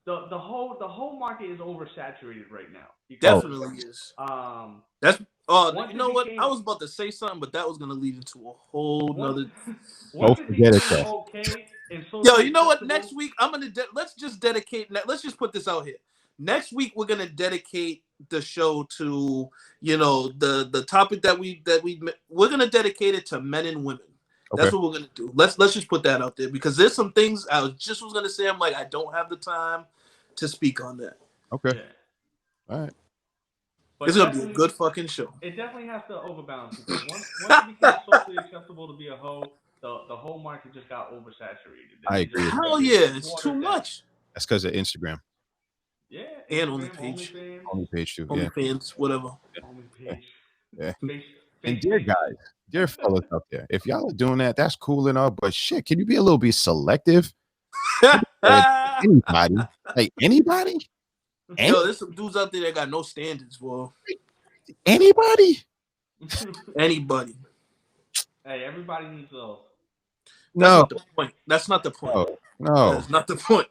the whole market is oversaturated right now. Definitely is. That's you know what? I was about to say something, but that was gonna lead into a whole nother. Don't forget it though. Yo, you know what? Next week I'm gonna let's just dedicate. Let's just put this out here. Next week we're gonna dedicate the show to, you know, the topic that we're gonna dedicate it to men and women. Okay. That's what we're gonna do. Let's just put that out there because there's some things I was gonna say. I'm like, I don't have the time to speak on that. Okay. Yeah. All right. But it's gonna be a good fucking show. It definitely has to overbalance because once it becomes socially acceptable to be a hoe, the whole market just got oversaturated. I agree. Hell yeah, it's too much. That's because of Instagram. Yeah, and OnlyPage. OnlyPage too. OnlyFans, whatever. OnlyPage. Yeah. And dear fellas out there, if y'all are doing that, that's cool and all, but shit, can you be a little bit selective? Anybody? Like anybody? Yo, there's some dudes out there that got no standards, bro. Anybody? Anybody. Hey, everybody needs those. No. That's not the point. That's not the point. No. That's not the point.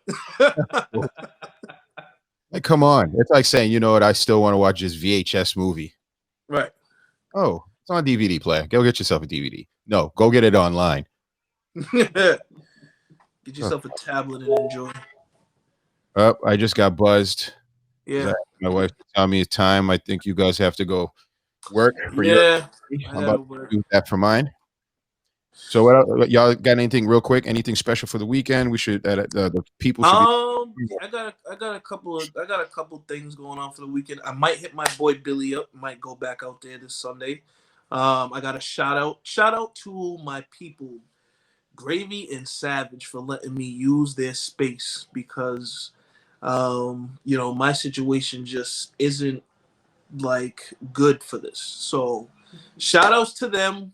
Like, come on. It's like saying, you know what, I still want to watch this VHS movie. Right. Oh, it's on DVD player. Go get yourself a DVD. No, go get it online. Get yourself a tablet and enjoy. Oh, I just got buzzed. Yeah. My wife told me it's time. I think you guys have to go work for your I'm about to do that for mine. So what y'all got anything real quick? Anything special for the weekend? We should the people should I got a couple things going on for the weekend. I might hit my boy Billy up, might go back out there this Sunday. I got a shout out to my people, Gravy and Savage, for letting me use their space because you know, my situation just isn't like good for this. So shout outs to them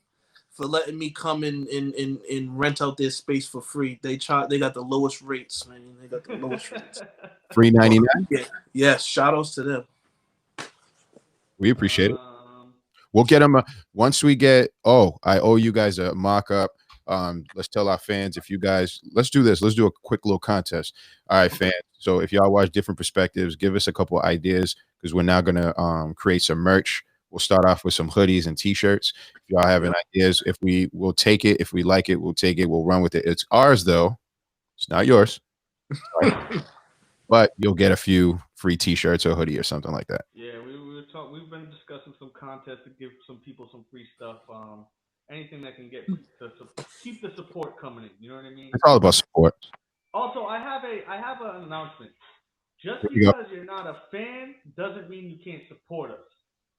for letting me come in and rent out their space for free. They got the lowest rates, man. They got the lowest rates. $3.99. Yeah. Yes, shout outs to them. We appreciate it. We'll get them once we get I owe you guys a mock-up. Let's tell our fans, if you guys, let's do this. Let's do a quick little contest. All right, fans. So if y'all watch different perspectives, give us a couple of ideas because we're now going to create some merch. We'll start off with some hoodies and t-shirts. If y'all have any ideas, we'll take it. If we like it, we'll take it. We'll run with it. It's ours though. It's not yours. But you'll get a few free t-shirts or hoodie or something like that. Yeah, we've been discussing some contests to give some people some free stuff. Anything that can keep the support coming in. You know what I mean? It's all about support. Also, I have an announcement. Just because you're not a fan doesn't mean you can't support us.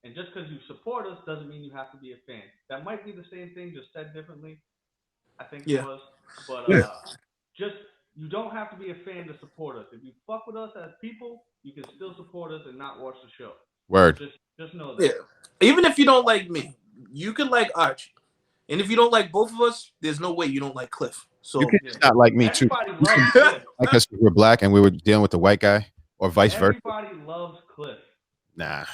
And just because you support us doesn't mean you have to be a fan. That might be the same thing, just said differently. I think it was. But just you don't have to be a fan to support us. If you fuck with us as people, you can still support us and not watch the show. Word. Just know that. Yeah. Even if you don't like me, you can like Archie. And if you don't like both of us, there's no way you don't like Cliff. So you can not like me too. Like us, we're black and we were dealing with the white guy, or vice versa. Everybody loves Cliff. Nah,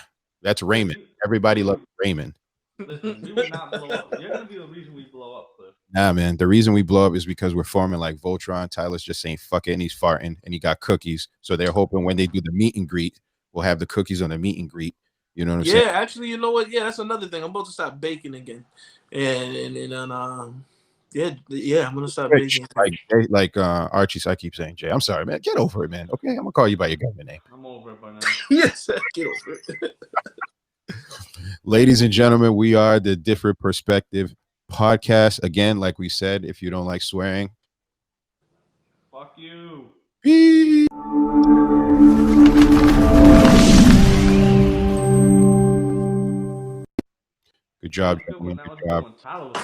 that's Raymond. Everybody loves Raymond. Listen, we would not blow up. You're gonna be the reason we blow up, Cliff. Nah, man. The reason we blow up is because we're forming like Voltron. Tyler's just saying fuck it, and he's farting, and he got cookies. So they're hoping when they do the meet and greet, we'll have the cookies on the meet and greet. You know what I'm saying? Yeah, actually, you know what? Yeah, that's another thing. I'm about to start baking again, and Yeah, I'm gonna stop dating. Like Archie, I keep saying Jay. I'm sorry, man. Get over it, man. Okay, I'm gonna call you by your government name. I'm over it by now. Yes, get over it. Ladies and gentlemen, we are the Different Perspective Podcast. Again, like we said, if you don't like swearing, fuck you. Good job. Good job.